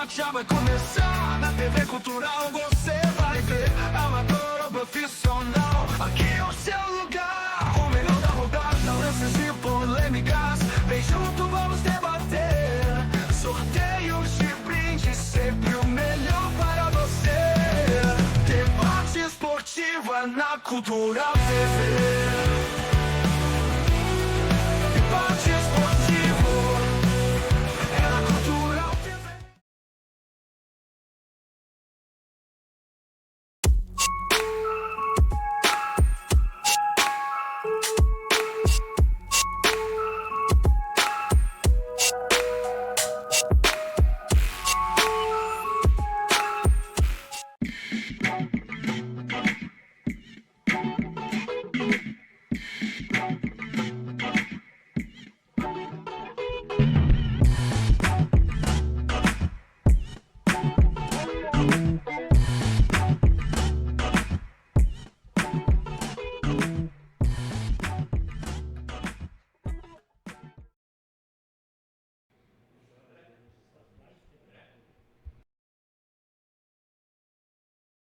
debate já vai começar. Na TV Cultural você vai ver amador ou profissional. Aqui é o seu lugar, o melhor da rodada, lances e polêmicas. Vem junto, vamos debater. Sorteios de brinde, sempre o melhor para você. Debate esportivo é na Cultural TV. Debate esportivo é na Cultural TV.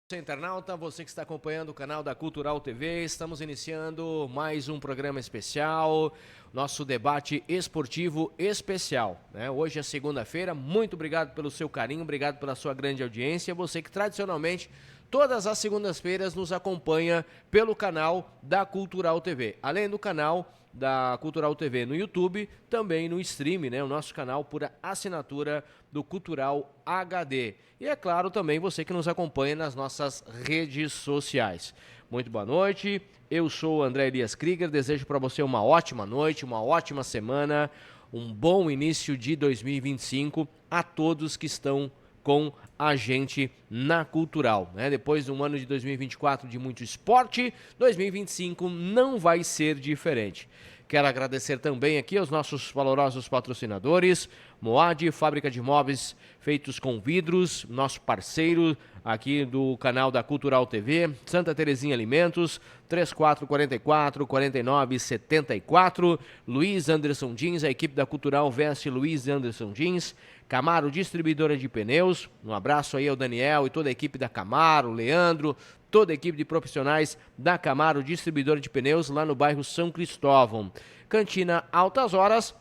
Você internauta, você que está acompanhando o canal da Cultural TV, estamos iniciando mais um programa especial, nosso debate esportivo especial, né? Hoje é segunda-feira, muito obrigado pelo seu carinho, obrigado pela sua grande audiência, você que tradicionalmente todas as segundas-feiras nos acompanha pelo canal da Cultural TV, além do canal da Cultural TV no YouTube, também no stream, né? O nosso canal por assinatura do Cultural HD. E é claro também você que nos acompanha nas nossas redes sociais. Muito boa noite, eu sou o André Elias Krieger, desejo para você uma ótima noite, uma ótima semana, um bom início de 2025 a todos que estão com a gente na Cultural, né? Depois de um ano de 2024 de muito esporte, 2025 não vai ser diferente. Quero agradecer também aqui aos nossos valorosos patrocinadores, Moad, fábrica de móveis feitos com vidros, nosso parceiro aqui do canal da Cultural TV, Santa Terezinha Alimentos, 3444-4974, Luiz Anderson Jeans, a equipe da Cultural veste Luiz Anderson Jeans, Camaro Distribuidora de Pneus, um abraço aí ao Daniel e toda a equipe da Camaro, Leandro, toda a equipe de profissionais da Camaro Distribuidora de Pneus lá no bairro São Cristóvão. Cantina Altas Horas,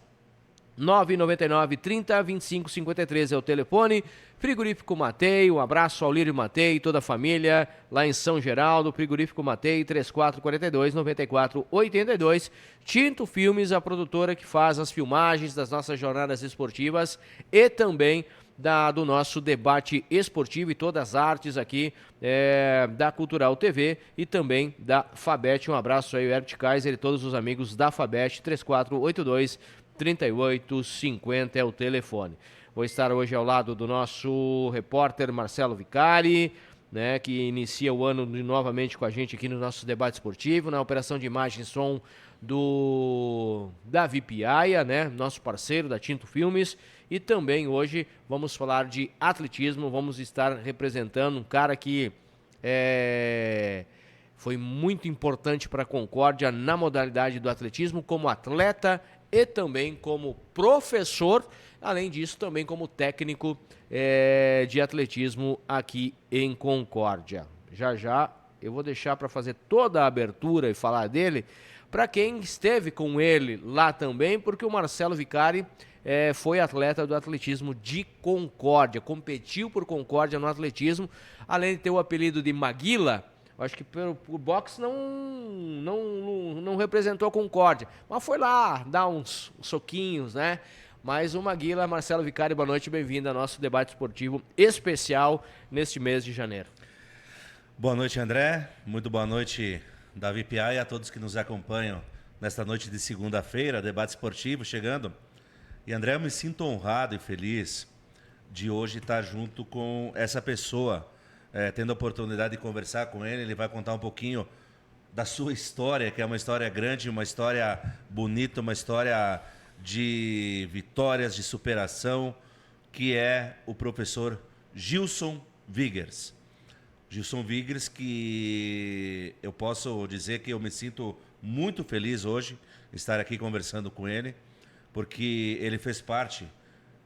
999 30 25 53 é o telefone. Frigorífico Matei, um abraço ao Lírio Matei e toda a família lá em São Geraldo. Frigorífico Matei, 3442 9482. Tinto Filmes, a produtora que faz as filmagens das nossas jornadas esportivas e também do nosso debate esportivo e todas as artes aqui da Cultural TV e também da Fabete. Um abraço aí, o Herbert Kaiser e todos os amigos da Fabete, 3482-3850 é o telefone. Vou estar hoje ao lado do nosso repórter Marcelo Vicari, né, que inicia o ano novamente com a gente aqui no nosso debate esportivo, na operação de imagem e som do Davi Piaia, né, nosso parceiro da Tinto Filmes, e também hoje vamos falar de atletismo, vamos estar representando um cara que foi muito importante para a Concórdia na modalidade do atletismo, como atleta e também como professor, além disso também como técnico de atletismo aqui em Concórdia. Já já eu vou deixar para fazer toda a abertura e falar dele, para quem esteve com ele lá também, porque o Marcelo Vicari foi atleta do atletismo de Concórdia, competiu por Concórdia no atletismo, além de ter o apelido de Maguila. Acho que por boxe não representou a Concórdia, mas foi lá dar uns soquinhos, né? Mais uma Maguila, Marcelo Vicari, boa noite, bem-vindo ao nosso debate esportivo especial neste mês de janeiro. Boa noite, André. Muito boa noite, Davi Piaia, e a todos que nos acompanham nesta noite de segunda-feira, debate esportivo chegando. E, André, eu me sinto honrado e feliz de hoje estar junto com essa pessoa, tendo a oportunidade de conversar com ele. Ele vai contar um pouquinho da sua história, que é uma história grande, uma história bonita, uma história de vitórias, de superação, que é o professor Gilson Vigers. Gilson Vigers, que eu posso dizer que eu me sinto muito feliz hoje estar aqui conversando com ele, porque ele fez parte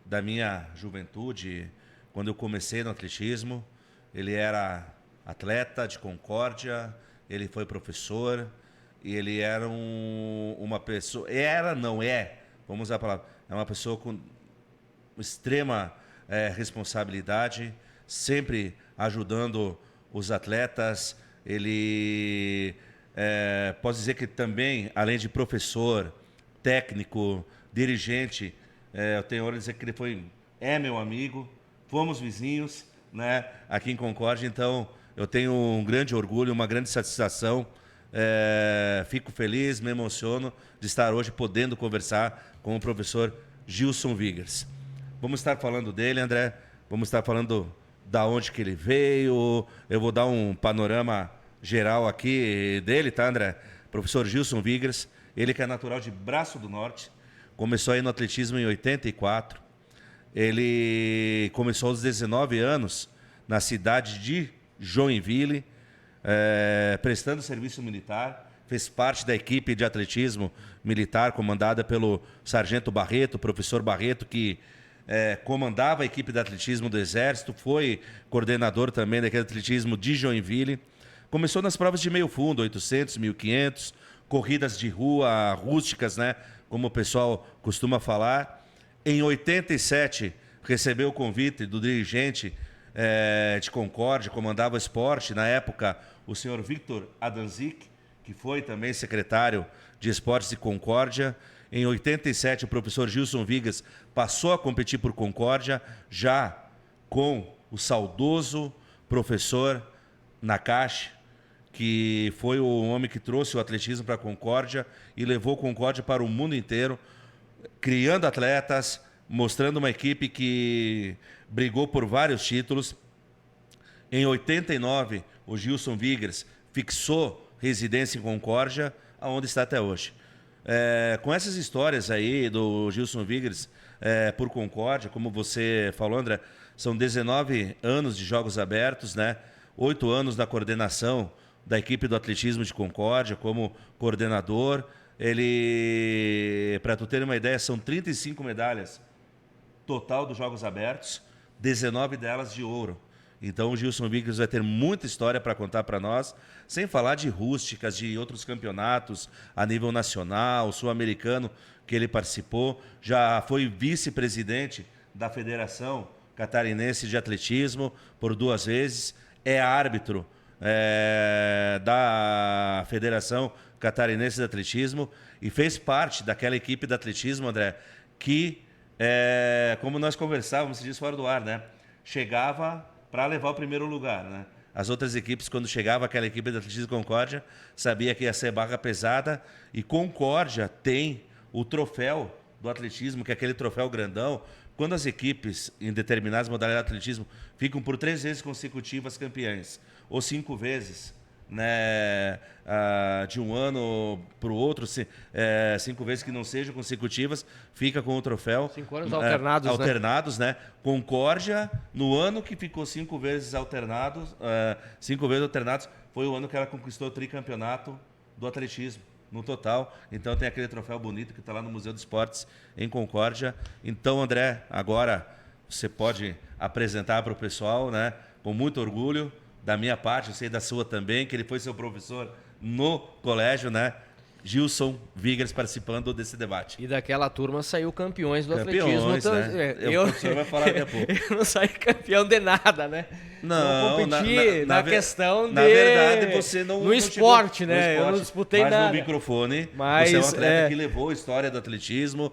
da minha juventude, quando eu comecei no atletismo. Ele era atleta de Concórdia, ele foi professor, e ele era uma pessoa... Vamos usar a palavra. É uma pessoa com extrema responsabilidade, sempre ajudando os atletas. Ele, posso dizer que também, além de professor, técnico, dirigente, eu tenho hora de dizer que ele é meu amigo, fomos vizinhos, né, aqui em Concórdia. Então, eu tenho um grande orgulho, uma grande satisfação. Fico feliz, me emociono de estar hoje podendo conversar com o professor Gilson Vigers. Vamos estar falando dele, André, vamos estar falando da onde que ele veio. Eu vou dar um panorama geral aqui dele, tá, André? Professor Gilson Vigers, ele que é natural de Braço do Norte, começou aí no atletismo em 84. Ele começou aos 19 anos na cidade de Joinville, prestando serviço militar. Fez parte da equipe de atletismo militar comandada pelo Sargento Barreto, professor Barreto, que comandava a equipe de atletismo do Exército, foi coordenador também daquele atletismo de Joinville. Começou nas provas de meio fundo, 800, 1500, corridas de rua, rústicas, né, como o pessoal costuma falar. Em 87, recebeu o convite do dirigente de Concórdia, comandava o esporte, na época, o senhor Victor Adanzik, que foi também secretário de Esportes de Concórdia. Em 87, o professor Gilson Vigers passou a competir por Concórdia, já com o saudoso professor Nakashi, que foi o homem que trouxe o atletismo para Concórdia e levou Concórdia para o mundo inteiro, criando atletas, mostrando uma equipe que brigou por vários títulos. Em 89, o Gilson Vigers fixou residência em Concórdia, onde está até hoje. Com essas histórias aí do Gilson Vigers por Concórdia, como você falou, André, são 19 anos de Jogos Abertos, né? 8 anos na coordenação da equipe do atletismo de Concórdia como coordenador. Ele, para tu ter uma ideia, são 35 medalhas total dos Jogos Abertos, 19 delas de ouro. Então o Gilson Vigers vai ter muita história para contar para nós, sem falar de rústicas, de outros campeonatos a nível nacional, sul-americano, que ele participou. Já foi vice-presidente da Federação Catarinense de Atletismo por 2 vezes, é árbitro da Federação Catarinense de Atletismo e fez parte daquela equipe de atletismo, André, que, como nós conversávamos, se diz fora do ar, né? Chegava para levar o primeiro lugar, né? As outras equipes, quando chegava aquela equipe de atletismo Concórdia, sabia que ia ser barra pesada, e Concórdia tem o troféu do atletismo, que é aquele troféu grandão. Quando as equipes em determinadas modalidades de atletismo ficam por 3 vezes consecutivas campeãs, ou 5 vezes, né, de um ano para o outro, 5 vezes que não sejam consecutivas, fica com o troféu. 5 anos alternados, né? Concórdia, no ano que ficou 5 vezes alternados, 5 vezes alternados, foi o ano que ela conquistou o tricampeonato do atletismo, no total. Então tem aquele troféu bonito que está lá no Museu dos Esportes, em Concórdia. Então, André, agora você pode apresentar para o pessoal, né, com muito orgulho, da minha parte, eu sei da sua também, que ele foi seu professor no colégio, né? Gilson Vigers participando desse debate. E daquela turma saiu campeões do atletismo. Né? O professor vai falar daqui a pouco. Eu não saí campeão de nada, né? Não, competi na questão de... Na verdade, você não... No esporte, né? No esporte, eu não disputei mas nada. No microfone, mas, você é um atleta que levou a história do atletismo,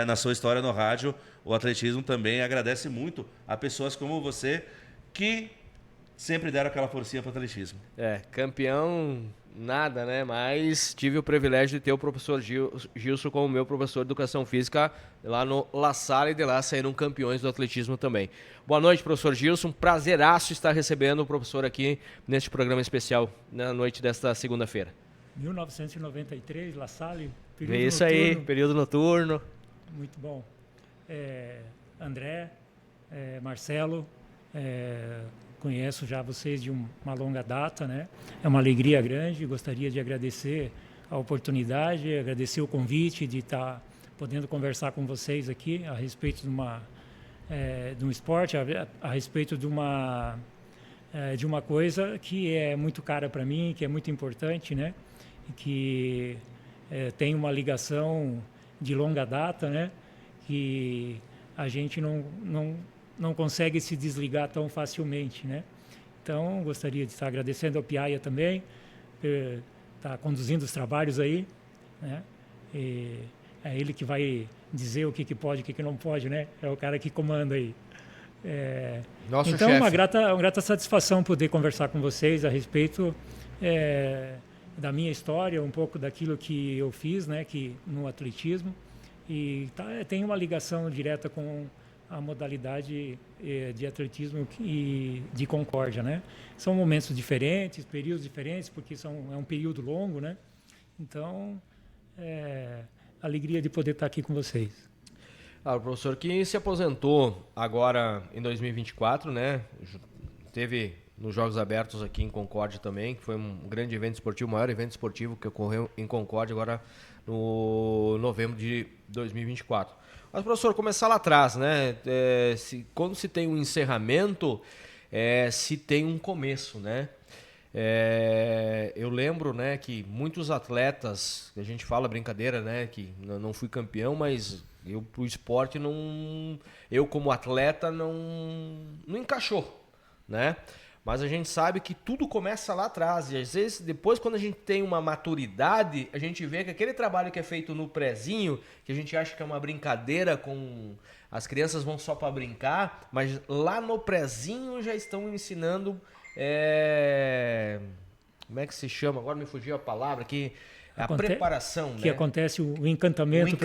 na sua história no rádio. O atletismo também agradece muito a pessoas como você, que sempre deram aquela forcinha para o atletismo. Campeão nada, né? Mas tive o privilégio de ter o professor Gilson como meu professor de Educação Física lá no La Salle, e de lá saíram campeões do atletismo também. Boa noite, professor Gilson. Prazeraço estar recebendo o professor aqui neste programa especial na noite desta segunda-feira. 1993, La Salle, período isso noturno. Aí, período noturno. Muito bom. André, Marcelo, conheço já vocês de uma longa data, né? É uma alegria grande, gostaria de agradecer a oportunidade, agradecer o convite de estar podendo conversar com vocês aqui a respeito de uma de um esporte, a respeito de uma coisa que é muito cara para mim, que é muito importante, né? E que tem uma ligação de longa data, né? Que a gente não consegue se desligar tão facilmente, né? Então, gostaria de estar agradecendo ao Piaia também, por estar conduzindo os trabalhos aí, né? E é ele que vai dizer o que pode e o que não pode, né? É o cara que comanda aí. Nosso então, chefe. uma grata satisfação poder conversar com vocês a respeito da minha história, um pouco daquilo que eu fiz, né? No atletismo. E tem uma ligação direta com a modalidade de atletismo e de Concórdia, né? São momentos diferentes, períodos diferentes, porque é um período longo, né? Então, alegria de poder estar aqui com vocês. O professor que se aposentou agora em 2024, né? Teve nos Jogos Abertos aqui em Concórdia também, que foi um grande evento esportivo, o maior evento esportivo que ocorreu em Concórdia agora no novembro de 2024. Mas, professor, começar lá atrás, né? Quando se tem um encerramento, se tem um começo, né? Eu lembro, né, que muitos atletas, a gente fala brincadeira, né, que não fui campeão, mas o esporte eu como atleta não encaixou, né? Mas a gente sabe que tudo começa lá atrás. E às vezes, depois, quando a gente tem uma maturidade, a gente vê que aquele trabalho que é feito no prezinho, que a gente acha que é uma brincadeira com... As crianças vão só para brincar, mas lá no prezinho já estão ensinando... Como é que se chama? Agora me fugiu a palavra aqui. A preparação, que né? acontece o encantamento,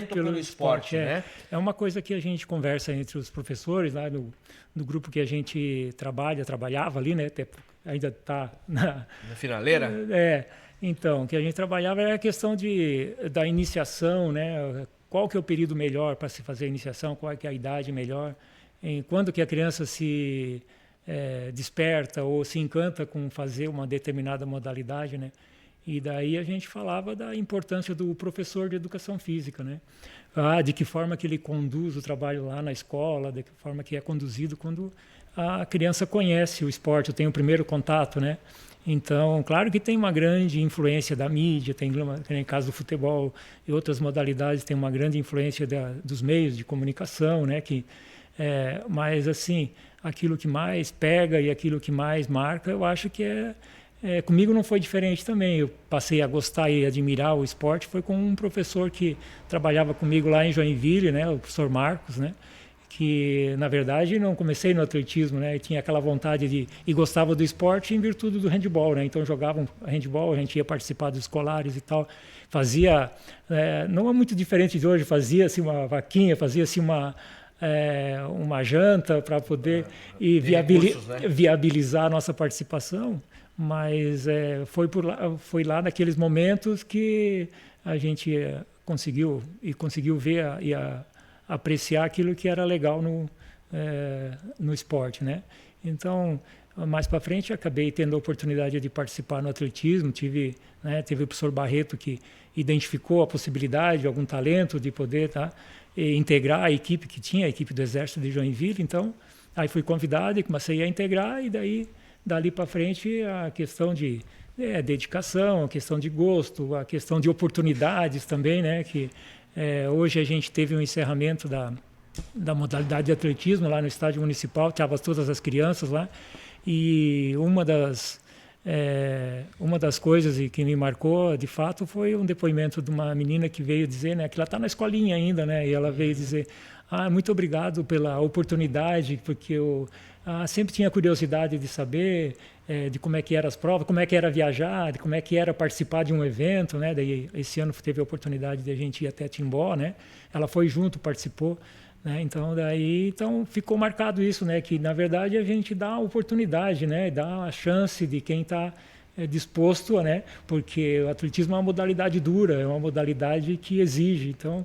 pelo esporte, né? É uma coisa que a gente conversa entre os professores lá no grupo que a gente trabalhava ali, né? Ainda está na finaleira. Então, que a gente trabalhava era a questão da iniciação, né? Qual que é o período melhor para se fazer a iniciação? Qual que é a idade melhor? Quando que a criança se desperta ou se encanta com fazer uma determinada modalidade, né? E daí a gente falava da importância do professor de educação física, né? De que forma que ele conduz o trabalho lá na escola, de que forma que é conduzido quando a criança conhece o esporte, tem o primeiro contato, né? Então, claro que tem uma grande influência da mídia, tem no caso do futebol e outras modalidades, tem uma grande influência dos meios de comunicação, né? Mas, assim, aquilo que mais pega e aquilo que mais marca, eu acho que comigo não foi diferente também. Eu passei a gostar e admirar o esporte, foi com um professor que trabalhava comigo lá em Joinville, né, o professor Marcos, né, que, na verdade, não comecei no atletismo, né, e tinha aquela vontade e gostava do esporte em virtude do handebol, né, então jogava handebol, a gente ia participar dos escolares e tal, fazia, não é muito diferente de hoje, fazia-se uma vaquinha, fazia-se uma janta para poder viabilizar a nossa participação, mas foi lá naqueles momentos que a gente conseguiu ver e apreciar aquilo que era legal no esporte, né? Então, mais para frente, acabei tendo a oportunidade de participar no atletismo, teve o professor Barreto que identificou a possibilidade, algum talento de poder integrar a equipe que tinha, a equipe do Exército de Joinville. Então, aí fui convidado e comecei a integrar, e dali para frente a questão de dedicação, a questão de gosto, a questão de oportunidades também, né? Que hoje a gente teve um encerramento da modalidade de atletismo lá no estádio municipal, estavam todas as crianças lá, e uma das coisas que me marcou, de fato, foi um depoimento de uma menina que veio dizer, né, que ela está na escolinha ainda, né, e ela veio dizer: muito obrigado pela oportunidade, porque eu sempre tinha curiosidade de saber de como é que eram as provas, como é que era viajar, de como é que era participar de um evento, né? Daí esse ano teve a oportunidade de a gente ir até Timbó, né? Ela foi junto, participou, né? Então ficou marcado isso, né? Que na verdade a gente dá a oportunidade, né? Dá a chance de quem está disposto, né? Porque o atletismo é uma modalidade dura, é uma modalidade que exige, então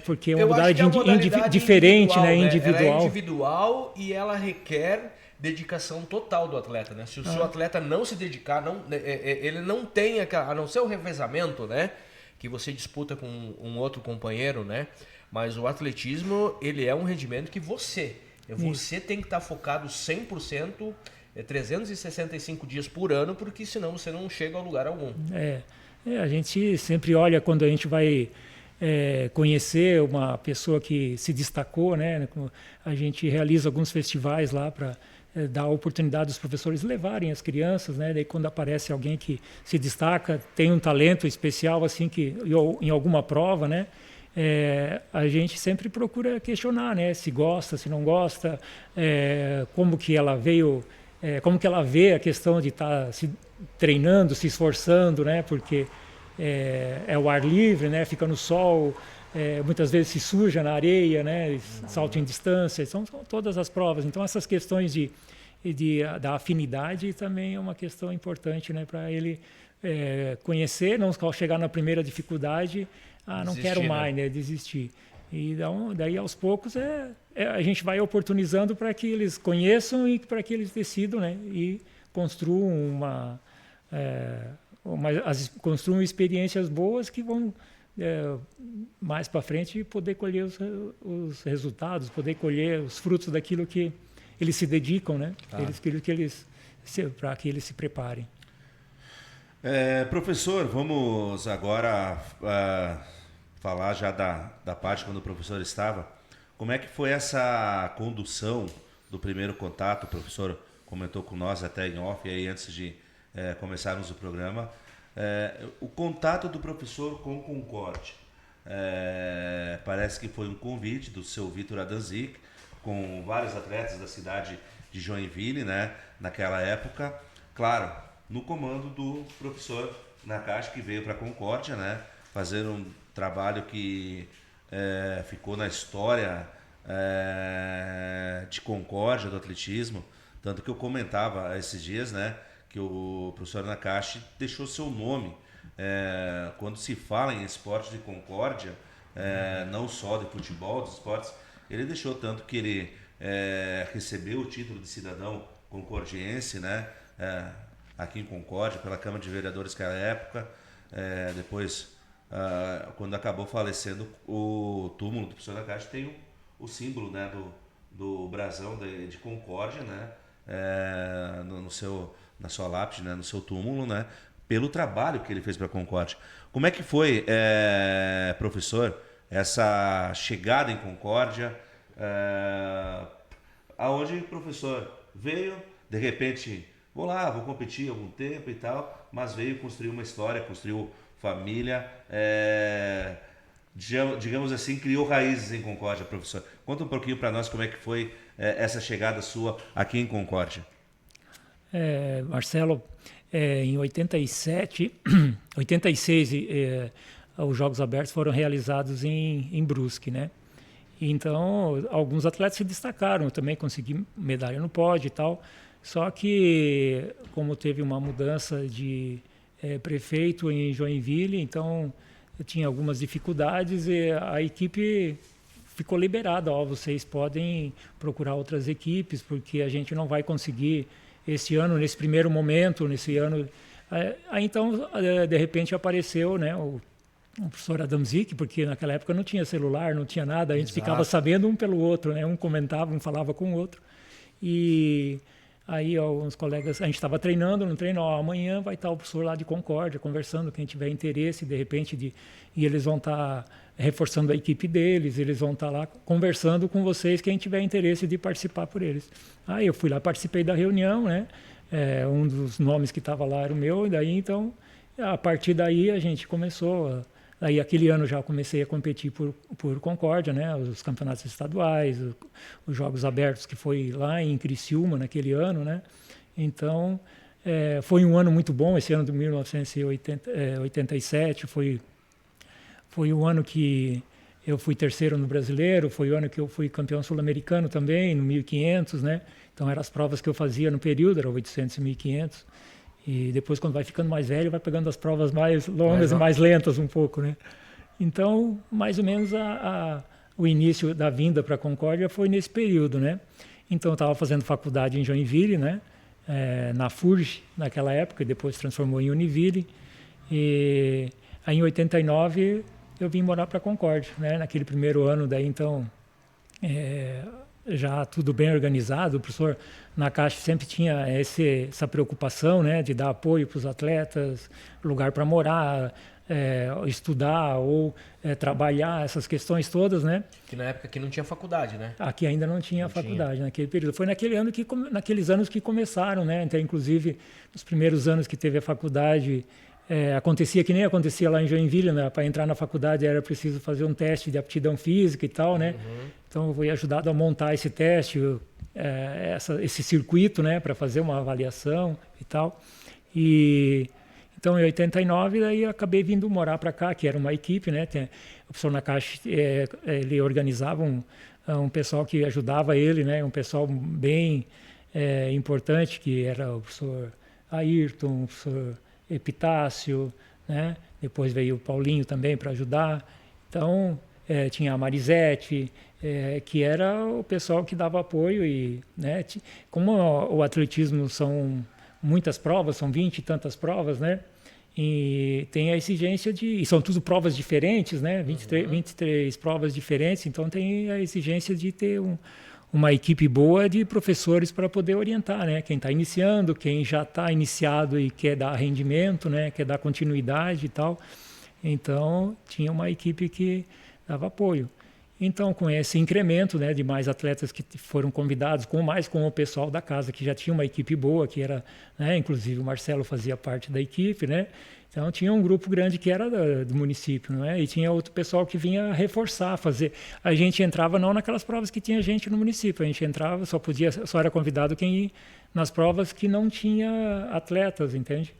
porque é uma modalidade diferente, né? Individual. Ela é individual e ela requer dedicação total do atleta, né? Se o seu atleta não se dedicar, ele não tem a não ser o revezamento, né? que você disputa com um outro companheiro, né? Mas o atletismo, ele é um rendimento que você tem que estar focado 100%, 365 dias por ano, porque senão você não chega a lugar algum. A gente sempre olha quando a gente vai conhecer uma pessoa que se destacou, né? A gente realiza alguns festivais lá para dar a oportunidade dos professores levarem as crianças, né? Daí quando aparece alguém que se destaca, tem um talento especial assim que em alguma prova, né? A gente sempre procura questionar, né? Se gosta, se não gosta, como que ela veio, como que ela vê a questão de estar se treinando, se esforçando, né? Porque é o ar livre, né? Fica no sol, muitas vezes se suja na areia, né? Salto em distância, são todas as provas. Então essas questões da afinidade também é uma questão importante, né? Para ele conhecer, não chegar na primeira dificuldade, não desistir, quero mais, né? Desistir. E daí aos poucos a gente vai oportunizando para que eles conheçam e para que eles decidam, né? E construam construam experiências boas que vão mais para frente poder colher os resultados, poder colher os frutos daquilo que eles se dedicam, né? Para que eles se preparem. Professor, vamos agora falar já da parte quando o professor estava. Como é que foi essa condução do primeiro contato? O professor comentou com nós até em off, aí antes de começarmos o programa. O contato do professor com o Concórdia. Parece que foi um convite do seu Vitor Adanzik, com vários atletas da cidade de Joinville, né, naquela época. Claro, no comando do professor Nakashi, que veio para a Concórdia, né, fazer um trabalho que ficou na história de Concórdia, do atletismo. Tanto que eu comentava esses dias, né, que o professor Nakashi deixou seu nome. Quando se fala em esporte de Concórdia, não só de futebol, dos esportes, ele deixou tanto que ele recebeu o título de cidadão concordiense, né, aqui em Concórdia, pela Câmara de Vereadores naquela época. Depois, quando acabou falecendo, o túmulo do professor Nakashi tem o símbolo, né, do brasão de Concórdia, né, na sua lápide, né, no seu túmulo, né, pelo trabalho que ele fez para a Concórdia. Como é que foi, professor, essa chegada em Concórdia, aonde o professor veio, de repente, vou competir algum tempo e tal, mas veio construir uma história, construiu família, digamos assim, criou raízes em Concórdia, professor. Conta um pouquinho para nós como é que foi essa chegada sua aqui em Concórdia. Marcelo, em 86, os Jogos Abertos foram realizados em Brusque, né? Então, alguns atletas se destacaram, eu também consegui medalha no pódio e tal, só que como teve uma mudança de prefeito em Joinville, então eu tinha algumas dificuldades e a equipe ficou liberada, vocês podem procurar outras equipes, porque a gente não vai conseguir esse ano, nesse primeiro momento, nesse ano. Aí então, de repente apareceu, né, o professor Adamzik, porque naquela época não tinha celular, não tinha nada, a gente ficava sabendo um pelo outro, né, um comentava, um falava com o outro. E aí alguns colegas, a gente estava treinando, no treino, amanhã vai estar o professor lá de Concórdia conversando, quem tiver interesse, de repente, e eles vão estar reforçando a equipe deles, eles vão estar lá conversando com vocês, quem tiver interesse de participar por eles. Aí eu fui lá, participei da reunião, né? Um dos nomes que estava lá era o meu, e daí então, a partir daí a gente começou, aí aquele ano já comecei a competir por Concórdia, né? Os campeonatos estaduais, os Jogos Abertos que foi lá em Criciúma naquele ano, né? Então, foi um ano muito bom, esse ano de 1987 foi o ano que eu fui terceiro no Brasileiro, foi o ano que eu fui campeão sul-americano também, no 1500, né? Então eram as provas que eu fazia no período, era 800 e 1500. E depois, quando vai ficando mais velho, vai pegando as provas mais longas e mais lentas um pouco, né? Então, mais ou menos o início da vinda para a Concórdia foi nesse período, né? Então, eu estava fazendo faculdade em Joinville, né? Na FURJ, naquela época, e depois se transformou em Univille. E Aí em 89 eu vim morar para Concórdia, né? Naquele primeiro ano daí, então, já tudo bem organizado. O professor na Caixa sempre tinha essa preocupação, né? De dar apoio para os atletas, lugar para morar, estudar ou trabalhar, essas questões todas, né? Que na época aqui não tinha faculdade, né? Aqui ainda não tinha faculdade naquele período. Foi naqueles anos que começaram, né? Então, inclusive, nos primeiros anos que teve a faculdade, acontecia que nem acontecia lá em Joinville, né? Para entrar na faculdade era preciso fazer um teste de aptidão física e tal, né? Então, eu fui ajudado a montar esse teste, esse circuito, né? Para fazer uma avaliação e tal. Então, em 89, daí eu acabei vindo morar para cá, que era uma equipe, né? O professor na Caixa, ele organizava um pessoal que ajudava ele, né? Um pessoal bem importante, que era o professor Ayrton, o professor Epitácio, né? Depois veio o Paulinho também para ajudar. Então, tinha a Marisete, que era o pessoal que dava apoio. E, né? Como o atletismo são muitas provas, são 20 e tantas provas, né? E tem a exigência e são tudo provas diferentes, né? 23 provas diferentes, então tem a exigência de ter uma equipe boa de professores para poder orientar, né? Quem está iniciando, quem já está iniciado e quer dar rendimento, né? Quer dar continuidade e tal. Então, tinha uma equipe que dava apoio. Então, com esse incremento, né, de mais atletas que foram convidados, com o pessoal da casa, que já tinha uma equipe boa, que era, né, inclusive o Marcelo fazia parte da equipe, né? Então, tinha um grupo grande que era do município, não é? E tinha outro pessoal que vinha reforçar, fazer. A gente entrava não naquelas provas que tinha gente no município, a gente entrava, só era convidado quem ia nas provas que não tinha atletas, entende?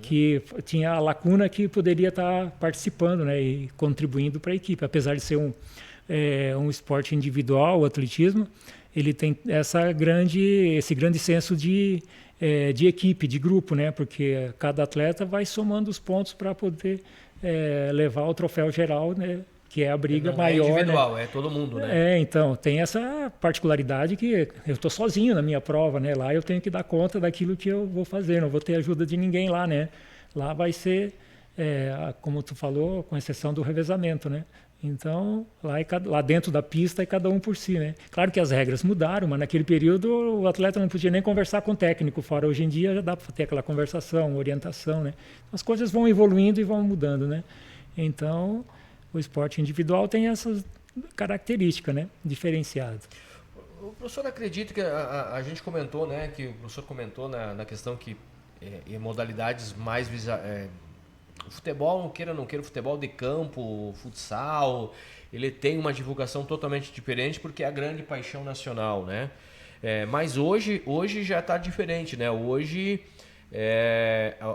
Que tinha a lacuna que poderia estar participando, né, e contribuindo para a equipe, apesar de ser um esporte individual, o atletismo, ele tem esse grande senso de equipe, de grupo, né? Porque cada atleta vai somando os pontos para poder levar o troféu geral, né? Que é a briga maior. É individual, né? É todo mundo, né? Então, tem essa particularidade que eu estou sozinho na minha prova, né? Lá eu tenho que dar conta daquilo que eu vou fazer, não vou ter ajuda de ninguém lá, né? Lá vai ser, como tu falou, com exceção do revezamento, né? Então, lá dentro da pista é cada um por si, né? Claro que as regras mudaram, mas naquele período o atleta não podia nem conversar com o técnico, fora hoje em dia já dá para ter aquela conversação, orientação, né? As coisas vão evoluindo e vão mudando, né? Então, o esporte individual tem essas características, né? Diferenciadas. O professor acredita que a gente comentou, né? Que o professor comentou na questão que em modalidades mais o futebol, não queira, o futebol de campo, futsal, ele tem uma divulgação totalmente diferente porque é a grande paixão nacional, né? Mas hoje já está diferente, né? Hoje,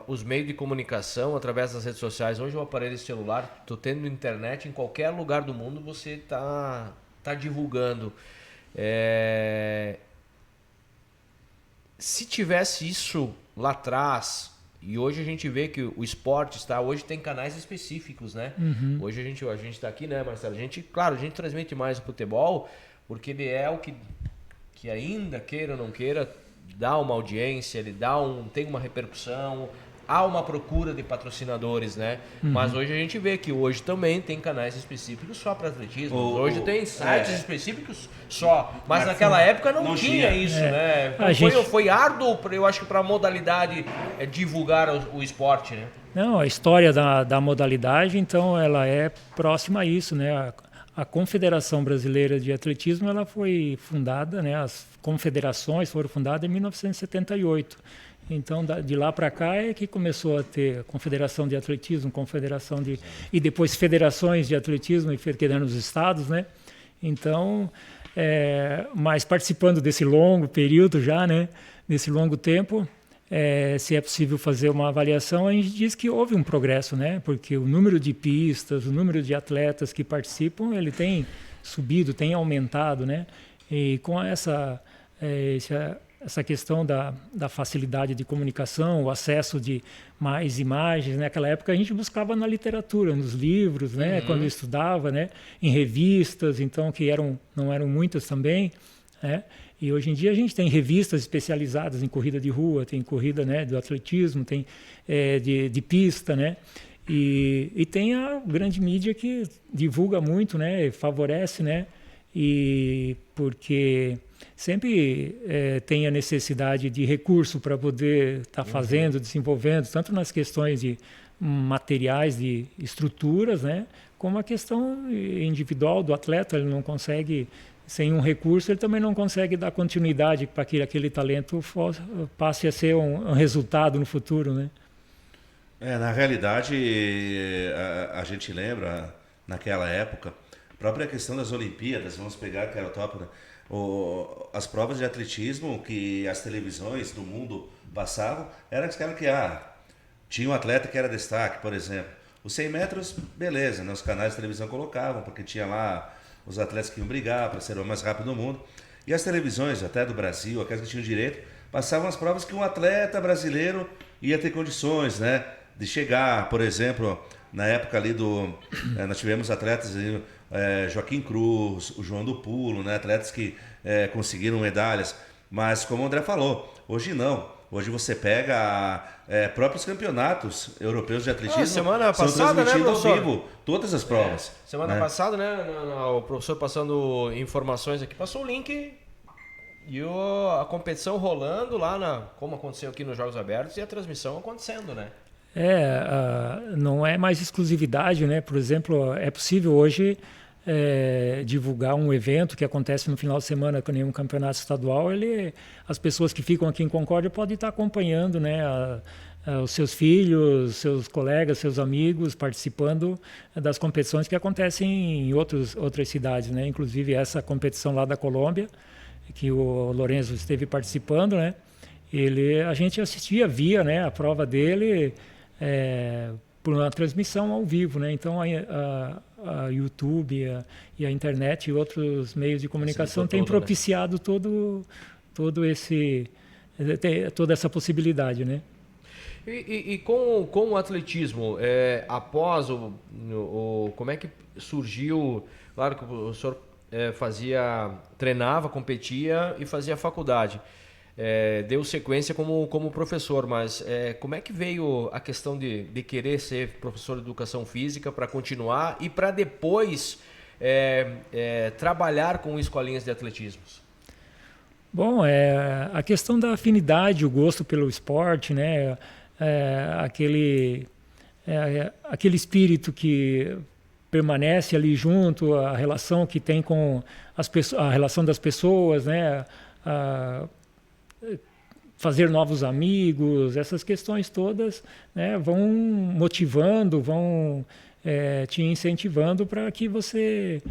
os meios de comunicação, através das redes sociais, hoje o aparelho celular, tô tendo internet em qualquer lugar do mundo, você tá divulgando. Se tivesse isso lá atrás... E hoje a gente vê que o esporte hoje tem canais específicos, né? Hoje a gente está aqui, né, Marcelo? Claro, a gente transmite mais o futebol, porque ele é o que ainda, queira ou não queira, dá uma audiência, ele tem uma repercussão, há uma procura de patrocinadores, né? Mas hoje a gente vê que hoje também tem canais específicos só para atletismo. Hoje tem sites específicos só. Mas naquela época não tinha isso, né? Foi árduo, eu acho que para a modalidade divulgar o esporte, né? Não, a história da modalidade, então, ela é próxima a isso, né? A Confederação Brasileira de Atletismo, ela foi fundada, né? As confederações foram fundadas em 1978. Então, de lá para cá é que começou a ter confederação de atletismo, e depois federações de atletismo, nos estados, né? Então, mas participando desse longo período já, né? Desse longo tempo, se é possível fazer uma avaliação, a gente diz que houve um progresso, né? Porque o número de pistas, o número de atletas que participam, ele tem subido, tem aumentado, né? E com essa questão da facilidade de comunicação, o acesso de mais imagens, né? Naquela época a gente buscava na literatura, nos livros, né? Quando eu estudava, né? Em revistas, então, que não eram muitas também, né? E hoje em dia a gente tem revistas especializadas em corrida de rua, tem corrida, né, do atletismo, tem de pista, né? E tem a grande mídia que divulga muito, né? Favorece, né? E porque sempre tem a necessidade de recurso para poder estar fazendo, desenvolvendo, tanto nas questões de materiais, de estruturas, né? Como a questão individual do atleta. Ele não consegue, sem um recurso, ele também não consegue dar continuidade para que aquele talento passe a ser um resultado no futuro, né? Na realidade, a gente lembra, naquela época, a própria questão das Olimpíadas, vamos pegar, que era o top, né? As provas de atletismo que as televisões do mundo passavam, eram aquelas que tinha um atleta que era destaque, por exemplo. Os 100 metros, beleza, né? Os canais de televisão colocavam, porque tinha lá os atletas que iam brigar para ser o mais rápido do mundo. E as televisões, até do Brasil, aquelas que tinham direito, passavam as provas que um atleta brasileiro ia ter condições, né? De chegar, por exemplo, na época ali nós tivemos atletas, Joaquim Cruz, o João do Pulo, né? Atletas que conseguiram medalhas. Mas como o André falou, hoje não. Hoje você pega próprios campeonatos europeus de atletismo, semana são passada, transmitidos né, ao professor? vivo, todas as provas. Semana né? passada, né, o professor passando informações aqui, passou o link e a competição rolando lá, como aconteceu aqui nos Jogos Abertos, e a transmissão acontecendo, né? Não é mais exclusividade, né? Por exemplo, é possível hoje divulgar um evento que acontece no final de semana com nenhum campeonato estadual. As pessoas que ficam aqui em Concórdia podem estar acompanhando, né? Os seus filhos, seus colegas, seus amigos participando das competições que acontecem em outras cidades, né? Inclusive essa competição lá da Colômbia, que o Lourenço esteve participando, né? A gente via, né, a prova dele por uma transmissão ao vivo, né? Então a YouTube e a internet e outros meios de comunicação têm propiciado toda essa possibilidade, né? E com o atletismo, após como é que surgiu? Claro que o senhor treinava, competia e fazia faculdade. Deu sequência como professor, mas como é que veio a questão de querer ser professor de educação física para continuar e para depois trabalhar com escolinhas de atletismo? Bom, a questão da afinidade, o gosto pelo esporte, né? Aquele espírito que permanece ali junto, a relação que tem com a relação das pessoas, né? Fazer novos amigos, essas questões todas, né, vão motivando, vão te incentivando para que você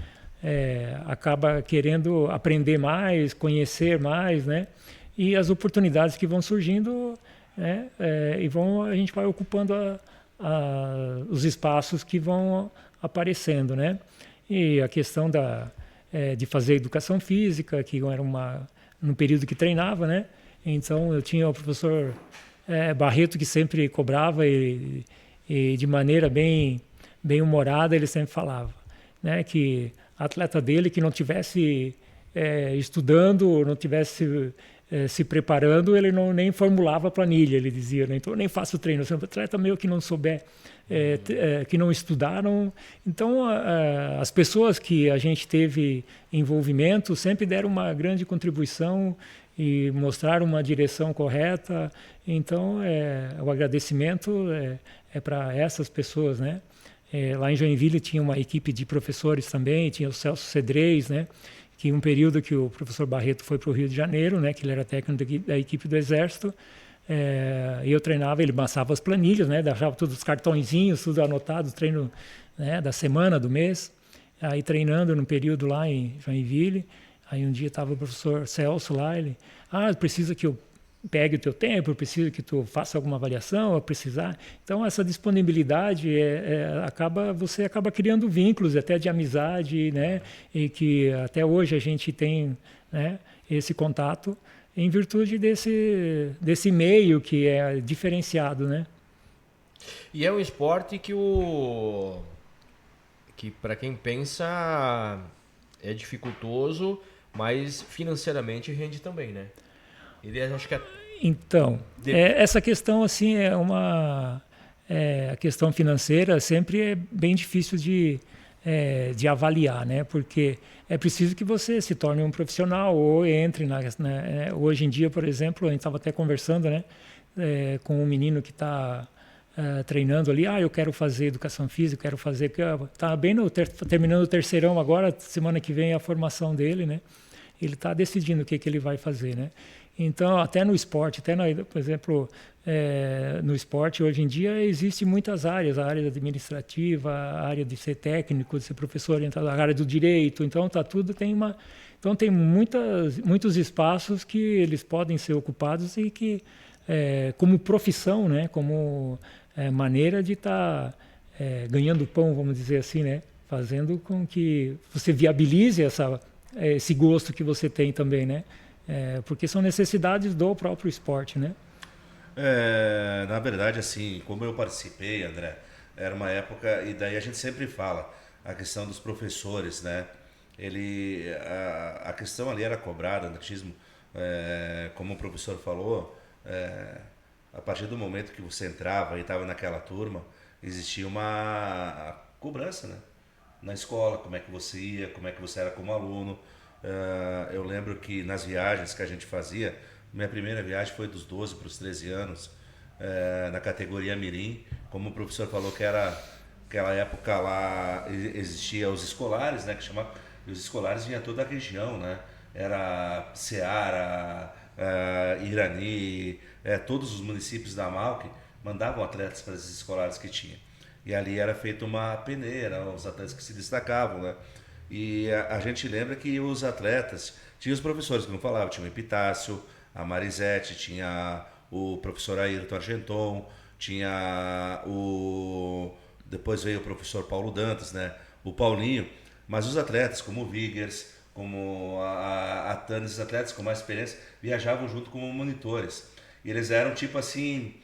acaba querendo aprender mais, conhecer mais, né? E as oportunidades que vão surgindo, né, a gente vai ocupando os espaços que vão aparecendo, né? E a questão de fazer educação física, que era no período que treinava, né? Então eu tinha o professor Barreto, que sempre cobrava e de maneira bem humorada ele sempre falava, né, que atleta dele que não tivesse estudando, não tivesse se preparando, ele nem formulava planilha, ele dizia, né? Então eu nem faço treino, se o atleta meu que não souber, que não estudaram. Então as pessoas que a gente teve envolvimento sempre deram uma grande contribuição e mostraram uma direção correta. Então o agradecimento é para essas pessoas, né? Lá em Joinville tinha uma equipe de professores também, tinha o Celso Cedrez, né? Que um período que o professor Barreto foi para o Rio de Janeiro, né? Que ele era técnico da equipe do Exército, e eu treinava, ele passava as planilhas, né? Deixava todos os cartõezinhos, tudo anotado, treino, né, da semana, do mês. Aí treinando num período lá em Joinville. Aí um dia estava o professor Celso lá, precisa que eu pegue o teu tempo, precisa que tu faça alguma avaliação, ou precisar. Então essa disponibilidade você acaba criando vínculos até de amizade, né? E que até hoje a gente tem, né, esse contato em virtude desse meio que é diferenciado, né? E é um esporte que para quem pensa é dificultoso, mas financeiramente rende também, né? Ele acho que Então, essa questão assim a questão financeira sempre é bem difícil de avaliar, né? Porque é preciso que você se torne um profissional ou entre hoje em dia, por exemplo, a gente estava até conversando, né, com um menino que está treinando ali, eu quero fazer educação física, quero fazer, está bem terminando o terceirão agora, semana que vem é a formação dele, né? Ele está decidindo o que ele vai fazer, né? Então, até no esporte, por exemplo, no esporte hoje em dia existe muitas áreas, a área administrativa, a área de ser técnico, de ser professor orientado, a área do direito, então então tem muitos espaços que eles podem ser ocupados e que como profissão, né, como maneira de estar ganhando pão, vamos dizer assim, né, fazendo com que você viabilize esse gosto que você tem também, né? Porque são necessidades do próprio esporte, né? Na verdade, assim, como eu participei, André, era uma época, e daí a gente sempre fala, a questão dos professores, né? A questão ali era cobrada, atletismo, como o professor falou, a partir do momento que você entrava e estava naquela turma, existia uma cobrança, né? Na escola, como é que você ia, como é que você era como aluno. Eu lembro que nas viagens que a gente fazia, minha primeira viagem foi dos 12 para os 13 anos, na categoria Mirim, como o professor falou que era aquela época lá, existia os escolares, né, que chamava, e os escolares vinham toda a região, né, era Ceará, Irani, todos os municípios da Amalc mandavam atletas para esses escolares que tinha, e ali era feita uma peneira, os atletas que se destacavam, né. E a gente lembra que os atletas, tinha os professores que não falavam, tinha o Epitácio, a Marisete, tinha o professor Ayrton Argenton, tinha depois veio o professor Paulo Dantas, né, o Paulinho, mas os atletas como o Vigers, como a Tânia, os atletas com mais experiência, viajavam junto como monitores. E eles eram tipo assim,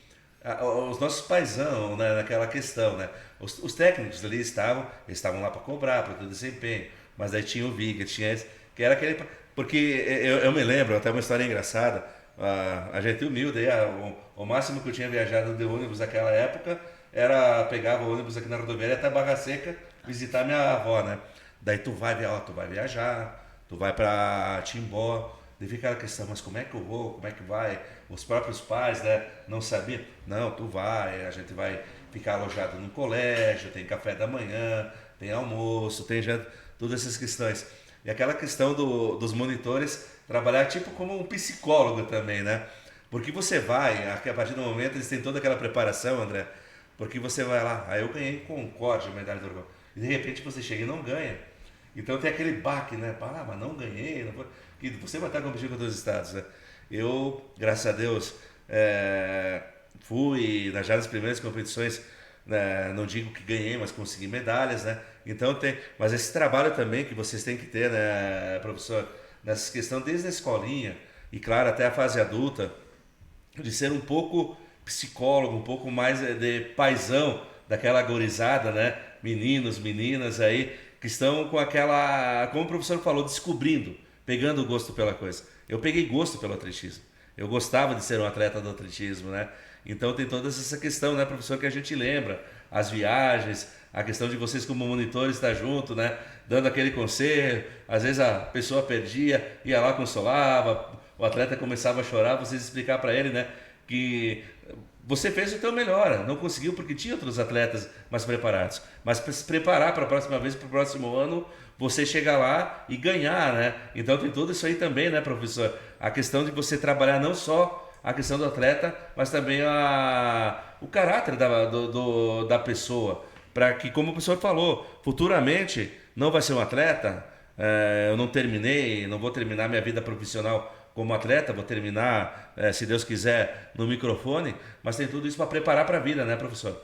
os nossos paisão, né, naquela questão, né? Os técnicos ali estavam lá para cobrar, para ter desempenho, mas daí tinha o Viga, tinha esse, que era aquele, porque eu me lembro, até uma história engraçada, a gente humilde, o máximo que eu tinha viajado de ônibus naquela época era pegava o ônibus aqui na rodoviária até Barra Seca visitar minha avó, né? Daí tu vai viajar, tu vai para Timbó, daí fica aquela questão, mas como é que eu vou, como é que vai? Os próprios pais, né, não sabiam. Não, tu vai, a gente vai ficar alojado no colégio, tem café da manhã, tem almoço, tem janta, todas essas questões. E aquela questão dos monitores trabalhar tipo como um psicólogo também, né? Porque você vai, a partir do momento eles têm toda aquela preparação, André, porque você vai lá, aí eu ganhei em Concórdia a medalha de ouro, e de repente você chega e não ganha. Então tem aquele baque, né? Mas não ganhei, não foi... que você vai estar competindo com outros estados, né? Eu, graças a Deus, fui já nas primeiras competições, né, não digo que ganhei, mas consegui medalhas, né? Então mas esse trabalho também que vocês têm que ter, né, professor, nessa questão desde a escolinha e claro até a fase adulta, de ser um pouco psicólogo, um pouco mais de paizão daquela gorizada, né? Meninos, meninas aí que estão com aquela, como o professor falou, descobrindo, pegando o gosto pela coisa. Eu peguei gosto pelo atletismo. Eu gostava de ser um atleta do atletismo, né? Então tem toda essa questão, né, professor, que a gente lembra, as viagens, a questão de vocês como monitores estar junto, né, dando aquele conselho, às vezes a pessoa perdia, ia lá, consolava, o atleta começava a chorar, vocês explicar para ele, né, que você fez o teu melhor, não conseguiu porque tinha outros atletas mais preparados, mas para se preparar para a próxima vez, para o próximo ano, você chegar lá e ganhar, né? Então tem tudo isso aí também, né, professor? A questão de você trabalhar não só a questão do atleta, mas também o caráter da pessoa, para que, como o professor falou, futuramente não vai ser um atleta, eu não vou terminar minha vida profissional como atleta, vou terminar, se Deus quiser, no microfone, mas tem tudo isso para preparar para a vida, né, professor?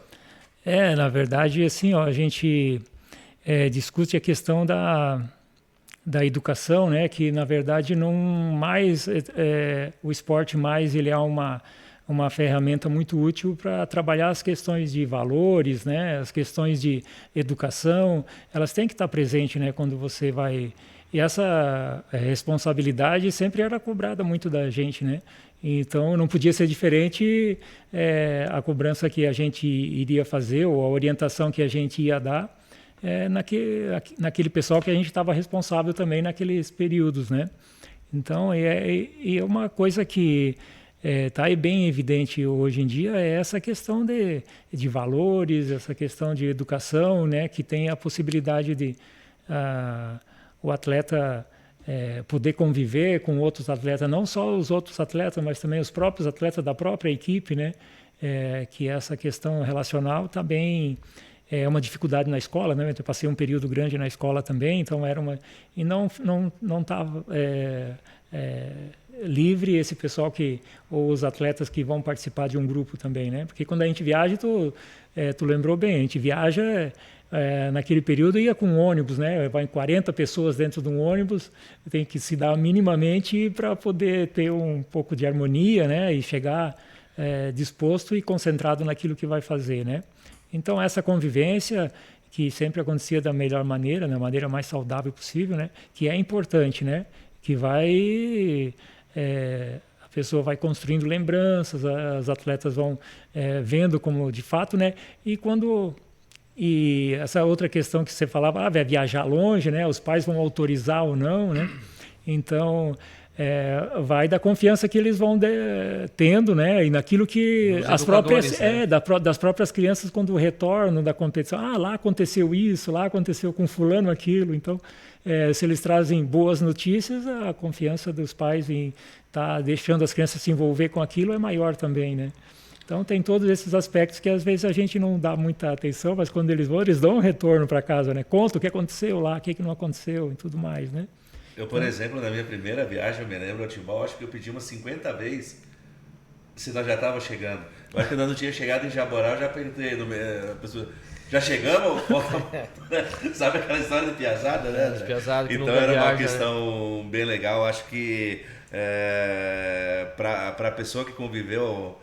Na verdade, assim, a gente discute a questão da educação, né, que na verdade não mais o esporte mais ele é uma ferramenta muito útil para trabalhar as questões de valores, né, as questões de educação, elas têm que estar presentes, né, quando você vai E essa responsabilidade sempre era cobrada muito da gente, né? Então não podia ser diferente a cobrança que a gente iria fazer ou a orientação que a gente ia dar naquele pessoal que a gente estava responsável também naqueles períodos, né? Então é uma coisa que está bem evidente hoje em dia é essa questão de valores, essa questão de educação, né? Que tem a possibilidade de o atleta poder conviver com outros atletas, não só os outros atletas, mas também os próprios atletas da própria equipe, né? Que essa questão relacional também é uma dificuldade na escola, né? Eu passei um período grande na escola também, então era uma e não estava livre esse pessoal ou os atletas que vão participar de um grupo também, né? Porque quando a gente viaja, tu lembrou bem, a gente viaja naquele período ia com ônibus, né? Vai 40 pessoas dentro de um ônibus, tem que se dar minimamente para poder ter um pouco de harmonia, né? E chegar disposto e concentrado naquilo que vai fazer, né? Então essa convivência que sempre acontecia da melhor maneira, da maneira mais saudável possível, né? Que é importante, né? Que a pessoa vai construindo lembranças, os atletas vão vendo como de fato, né? E essa outra questão que você falava, vai viajar longe, né? Os pais vão autorizar ou não, né? Então, vai da confiança que eles vão tendo, né? E naquilo que as próprias, né? Das próprias crianças quando retornam da competição, lá aconteceu isso, lá aconteceu com fulano aquilo. Então, se eles trazem boas notícias, a confiança dos pais em estar deixando as crianças se envolver com aquilo é maior também, né? Então tem todos esses aspectos que às vezes a gente não dá muita atenção, mas quando eles vão, eles dão um retorno para casa, né? Conta o que aconteceu lá, o que não aconteceu e tudo mais, né? Eu, por exemplo, na minha primeira viagem, eu me lembro, ao Timbó, acho que eu pedi umas 50 vezes se nós já estávamos chegando. Eu acho que nós não tínhamos chegado em Jaborá, eu já perguntei, a pessoa, já chegamos? Sabe aquela história de piazada, né? De piazada que então nunca era viaja, uma questão bem legal, acho que para a pessoa que conviveu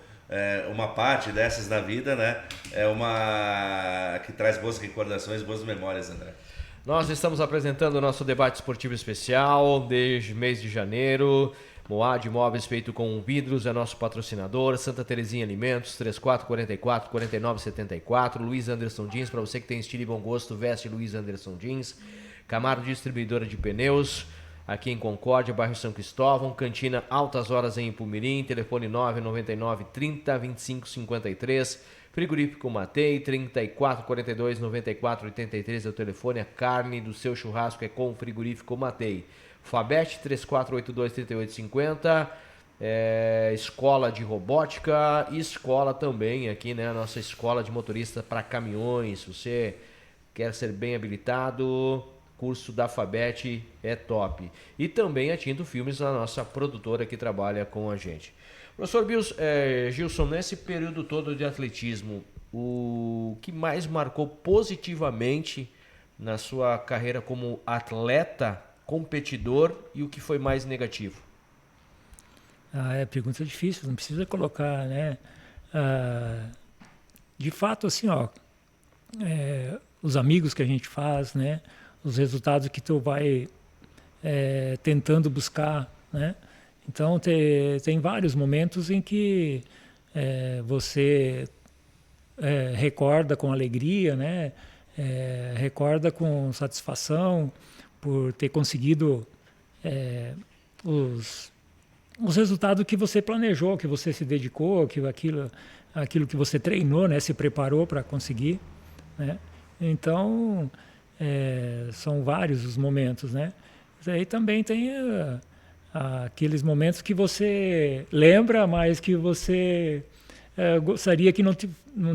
uma parte dessas na vida, né? É uma que traz boas recordações, boas memórias, André. Nós estamos apresentando o nosso debate esportivo especial desde mês de janeiro. Moad Imóveis feito com vidros é nosso patrocinador. Santa Terezinha Alimentos, 3444-4974. Luiz Anderson Jeans, para você que tem estilo e bom gosto, veste Luiz Anderson Jeans. Camaro Distribuidora de Pneus, aqui em Concórdia, bairro São Cristóvão. Cantina Altas Horas em Ipumirim, telefone 999 30 25 53. Frigorífico Matei, 3442-9483 é o telefone. A carne do seu churrasco é com o Frigorífico Matei. Fabete, 3482-3850. Escola de robótica e escola também aqui, né? A nossa escola de motorista para caminhões. Se você quer ser bem habilitado, curso da Fabete é top. E também a Tinto Filmes, a nossa produtora que trabalha com a gente. Professor Gilson, nesse período todo de atletismo, o que mais marcou positivamente na sua carreira como atleta, competidor, e o que foi mais negativo? Pergunta difícil, não precisa colocar, né? De fato, assim, os amigos que a gente faz, né? Os resultados que tu vai tentando buscar, né? Então, tem vários momentos em que você recorda com alegria, né? Recorda com satisfação por ter conseguido os resultados que você planejou, que você se dedicou, aquilo que você treinou, né? Se preparou para conseguir, né? Então, são vários os momentos, né? E aí também tem aqueles momentos que você lembra, mas que você gostaria que não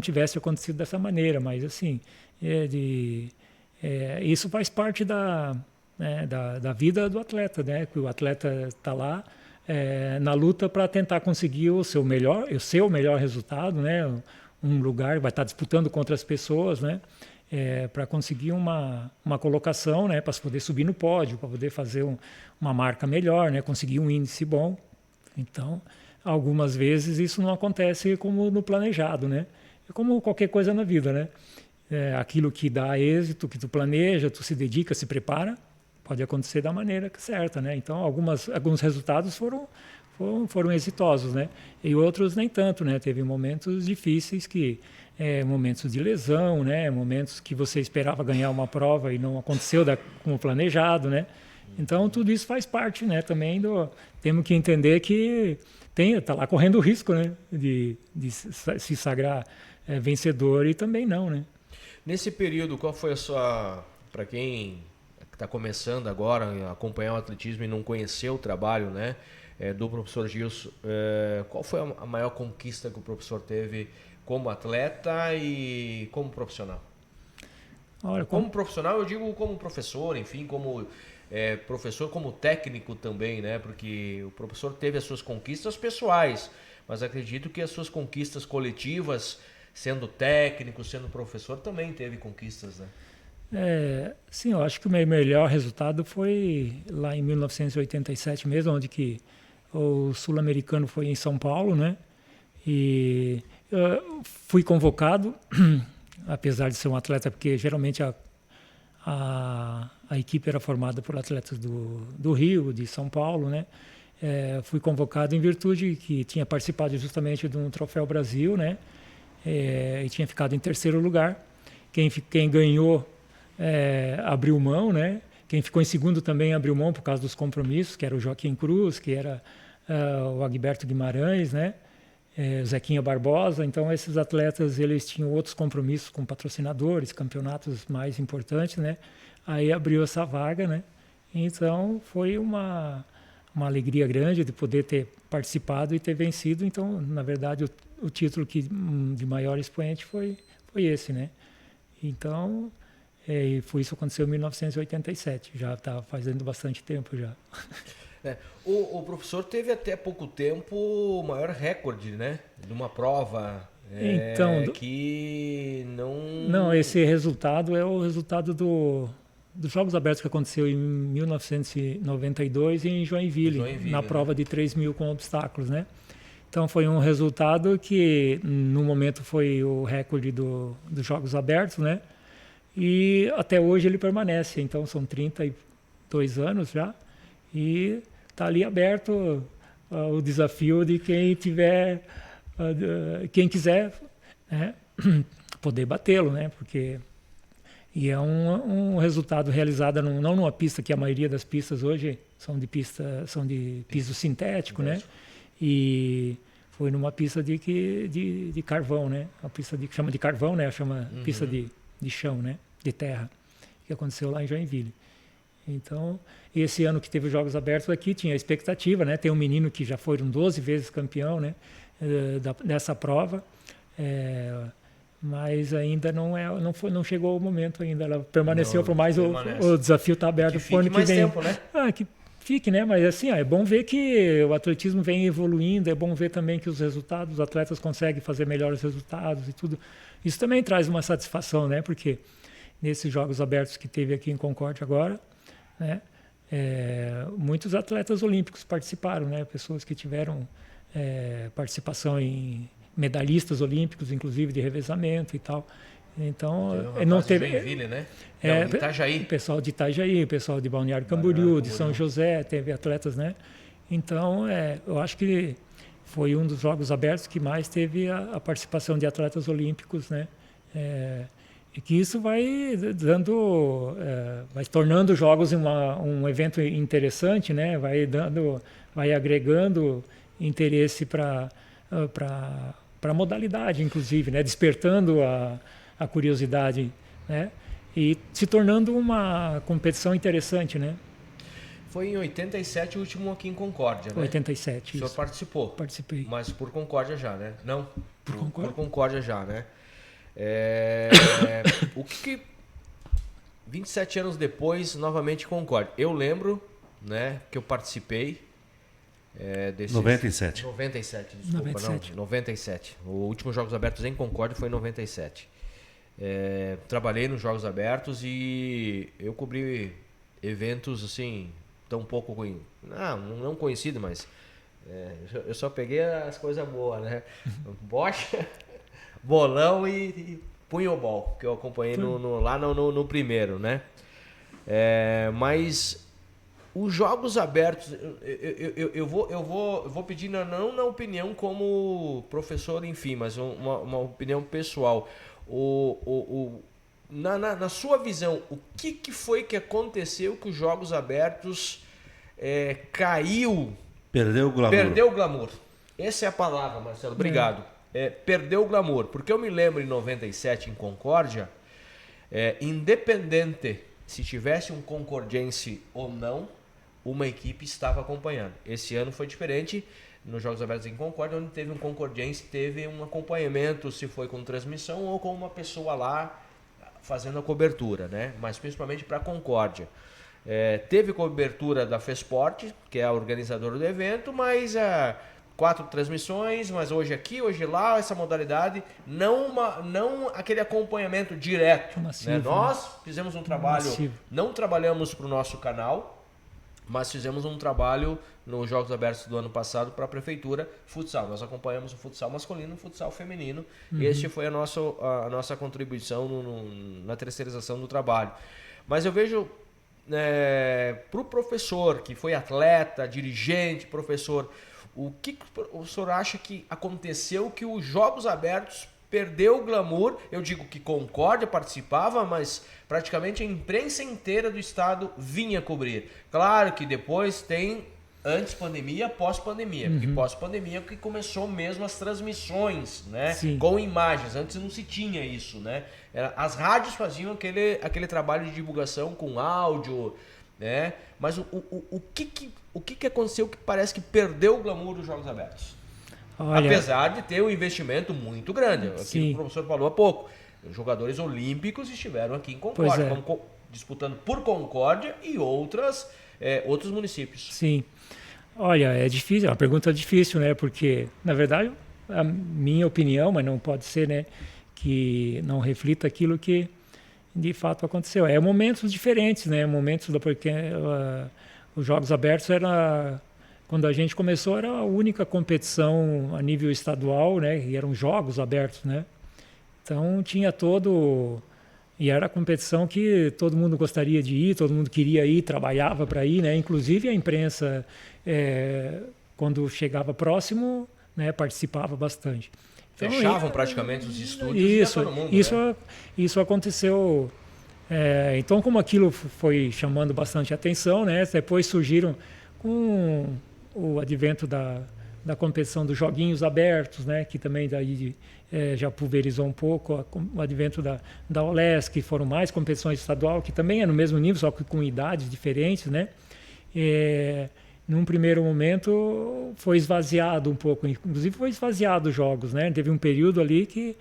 tivesse acontecido dessa maneira, mas assim, isso faz parte da vida do atleta, né? Que o atleta está lá na luta para tentar conseguir o seu melhor resultado, né? Um lugar, vai estar disputando contra as pessoas, né? Para conseguir uma colocação, né, para poder subir no pódio, para poder fazer uma marca melhor, né, conseguir um índice bom. Então, algumas vezes isso não acontece como no planejado, né? É como qualquer coisa na vida, né? Aquilo que dá êxito, que tu planeja, tu se dedica, se prepara, pode acontecer da maneira certa, né? Então, alguns resultados foram exitosos, né? E outros nem tanto, né? Teve momentos difíceis momentos de lesão, né? Momentos que você esperava ganhar uma prova e não aconteceu como planejado, né? Então, tudo isso faz parte, né? Também temos que entender que está lá correndo o risco, né? De se sagrar vencedor e também não, né? Nesse período, qual foi a sua... Para quem está começando agora a acompanhar o atletismo e não conheceu o trabalho, né? Do professor Gilson, qual foi a maior conquista que o professor teve como atleta e como profissional? Olha, como profissional, eu digo como professor, enfim, como professor, como técnico também, né? Porque o professor teve as suas conquistas pessoais, mas acredito que as suas conquistas coletivas, sendo técnico, sendo professor, também teve conquistas, né? Sim, eu acho que o meu melhor resultado foi lá em 1987 mesmo, onde que o sul-americano foi em São Paulo, né? E eu fui convocado, apesar de ser um atleta, porque geralmente a equipe era formada por atletas do Rio, de São Paulo, né? Fui convocado em virtude que tinha participado justamente de um Troféu Brasil, né? E tinha ficado em terceiro lugar. Quem ganhou abriu mão, né? Quem ficou em segundo também abriu mão por causa dos compromissos, que era o Joaquim Cruz, que era o Agberto Guimarães, né? Zequinha Barbosa. Então, esses atletas eles tinham outros compromissos com patrocinadores, campeonatos mais importantes, né? Aí abriu essa vaga, né? Então, foi uma alegria grande de poder ter participado e ter vencido. Então, na verdade, o título de maior expoente foi esse, né? Então, foi isso que aconteceu em 1987. Já está fazendo bastante tempo já. O professor teve até pouco tempo o maior recorde, né? De uma prova que não... Não, esse resultado é o resultado dos Jogos Abertos que aconteceu em 1992 em Joinville, na prova de 3.000 com obstáculos, né? Então foi um resultado que no momento foi o recorde dos Jogos Abertos, né? E até hoje ele permanece, então são 32 anos já, e está ali aberto o desafio de quem quiser, né, poder batê-lo, né? E é um resultado realizado não numa pista, que a maioria das pistas hoje são de piso sintético, né? E foi numa pista de carvão, né? A pista que chama de carvão, né? Chama pista de chão, né? De terra, que aconteceu lá em Joinville. Então, esse ano que teve os Jogos Abertos aqui, tinha a expectativa, né? Tem um menino que já foram 12 vezes campeão, né? Dessa prova, mas ainda não chegou o momento ainda. Ela permaneceu por mais, o desafio está aberto para o ano que mais vem. Tempo, né? Que fique, né? Mas assim, é bom ver que o atletismo vem evoluindo, é bom ver também que os atletas conseguem fazer melhores resultados e tudo. Isso também traz uma satisfação, né? Porque nesses Jogos Abertos que teve aqui em Concórdia agora, né? Muitos atletas olímpicos participaram, né? Pessoas que tiveram participação em medalhistas olímpicos, inclusive de revezamento e tal. Então, não teve... Joinville, né? Não, de Itajaí. Pessoal de Itajaí, pessoal de Balneário Camboriú, de São José, teve atletas, né? Então, eu acho que foi um dos Jogos Abertos que mais teve a participação de atletas olímpicos, né? E que isso vai tornando os Jogos um evento interessante, né? Vai agregando interesse para a modalidade, inclusive, né? Despertando a curiosidade, né? E se tornando uma competição interessante, né? Foi em 87 o último aqui em Concórdia, né? 87, o senhor isso. Participou? Participei. Mas por Concórdia já, né? Não? Por Concórdia já, né? O que 27 anos depois, novamente Concórdia. Eu lembro, né, que eu participei 97. 97, desculpa, 97. não, 97. O último Jogos Abertos em Concórdia foi em 97. Trabalhei nos Jogos Abertos e eu cobri eventos assim, tão pouco não conhecido, mas eu só peguei as coisas boas, né? Bocha, bolão e punhobol, que eu acompanhei lá no primeiro, né? Mas os jogos abertos, eu vou pedir não na opinião como professor, enfim, mas uma opinião pessoal. Na sua visão, o que foi que aconteceu que os jogos abertos caiu? Perdeu o glamour. Perdeu o glamour. Essa é a palavra, Marcelo. Obrigado. Perdeu o glamour. Porque eu me lembro em 97, em Concórdia, independente se tivesse um concordiense ou não, uma equipe estava acompanhando. Esse ano foi diferente. Nos Jogos Abertos em Concórdia, onde teve um concordiense, teve um acompanhamento, se foi com transmissão ou com uma pessoa lá fazendo a cobertura, né? Mas principalmente para a Concórdia. Teve cobertura da FESPORT, que é a organizadora do evento, mas 4 transmissões, mas hoje aqui, hoje lá, essa modalidade, não aquele acompanhamento direto. Massivo, né? né? Nós fizemos um trabalho, Massivo. não trabalhamos para o nosso canal, mas fizemos um trabalho nos Jogos Abertos do ano passado para a Prefeitura futsal. Nós acompanhamos o futsal masculino e o futsal feminino. Este foi a nossa contribuição na terceirização do trabalho. Mas eu vejo, para o professor, que foi atleta, dirigente, professor, o que o senhor acha que aconteceu que os Jogos Abertos perdeu o glamour? Eu digo que Concórdia participava, mas praticamente a imprensa inteira do estado vinha cobrir. Claro que depois tem antes pandemia, pós-pandemia. Porque pós-pandemia é que começou mesmo as transmissões, né? Sim. Com imagens. Antes não se tinha isso, né? As rádios faziam aquele trabalho de divulgação com áudio, né? Mas o que aconteceu que parece que perdeu o glamour dos Jogos Abertos? Olha, Apesar de ter um investimento muito grande. Aquilo Sim. que o professor falou há pouco. Os jogadores olímpicos estiveram aqui em Concórdia, disputando por Concórdia e outros municípios. Sim. Olha, é difícil, é uma pergunta difícil, né? Porque, na verdade, a minha opinião, mas não pode ser, né? Que não reflita aquilo que de fato aconteceu. É momentos diferentes, né? Momentos porque os Jogos Abertos quando a gente começou, era a única competição a nível estadual, né? E eram Jogos Abertos, né? Então tinha e era a competição que todo mundo gostaria de ir, todo mundo queria ir, trabalhava para ir, né? Inclusive a imprensa, quando chegava próximo, né? Participava bastante. Então, Fechavam praticamente os estúdios. Isso, todo mundo, né? isso aconteceu. Então, como aquilo foi chamando bastante atenção, né? Depois surgiram com o advento da competição dos joguinhos abertos, né? Que também daí já pulverizou um pouco o advento da OLES, que foram mais competições estadual, que também é no mesmo nível, só que com idades diferentes, né? Num primeiro momento foi esvaziado um pouco, inclusive foi esvaziado os jogos, né? Teve um período ali que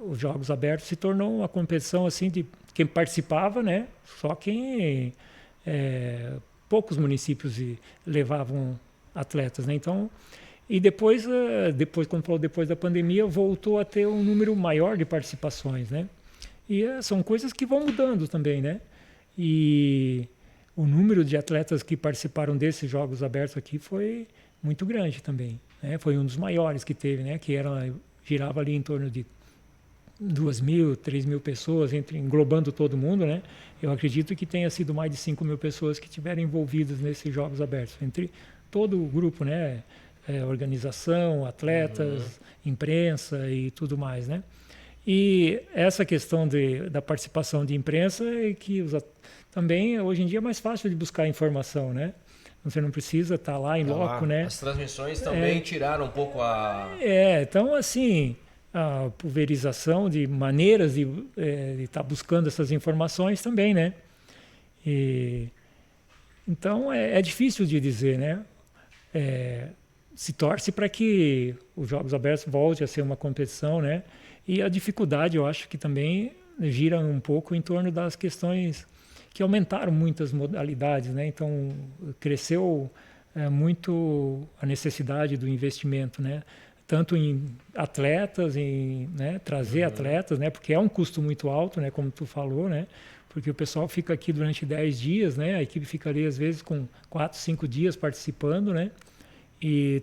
os Jogos Abertos se tornou uma competição assim de quem participava, né? Só quem poucos municípios levavam atletas, né? Então, e depois quando falou depois da pandemia, voltou a ter um número maior de participações, né? E são coisas que vão mudando também, né? E o número de atletas que participaram desses Jogos Abertos aqui foi muito grande também, né? Foi um dos maiores que teve, né? Que girava ali em torno de 2.000, 3.000 pessoas, englobando todo mundo, né? Eu acredito que tenha sido mais de 5.000 pessoas que estiveram envolvidas nesses Jogos Abertos, entre todo o grupo, né? Organização, atletas, imprensa e tudo mais, né? E essa questão da participação de imprensa é que também hoje em dia é mais fácil de buscar informação, né? Você não precisa estar lá em loco, né? As transmissões também tiraram um pouco então assim, a pulverização de maneiras de estar buscando essas informações também, né? Então é difícil de dizer, né? Se torce para que os Jogos Abertos volte a ser uma competição, né? E a dificuldade, eu acho que também gira um pouco em torno das questões que aumentaram muitas modalidades, né? Então cresceu muito a necessidade do investimento, né? Tanto em atletas, né? Trazer atletas, né? Porque é um custo muito alto, né? Como tu falou, né? Porque o pessoal fica aqui durante 10 dias, né? A equipe fica ali às vezes com 4, 5 dias participando, né? E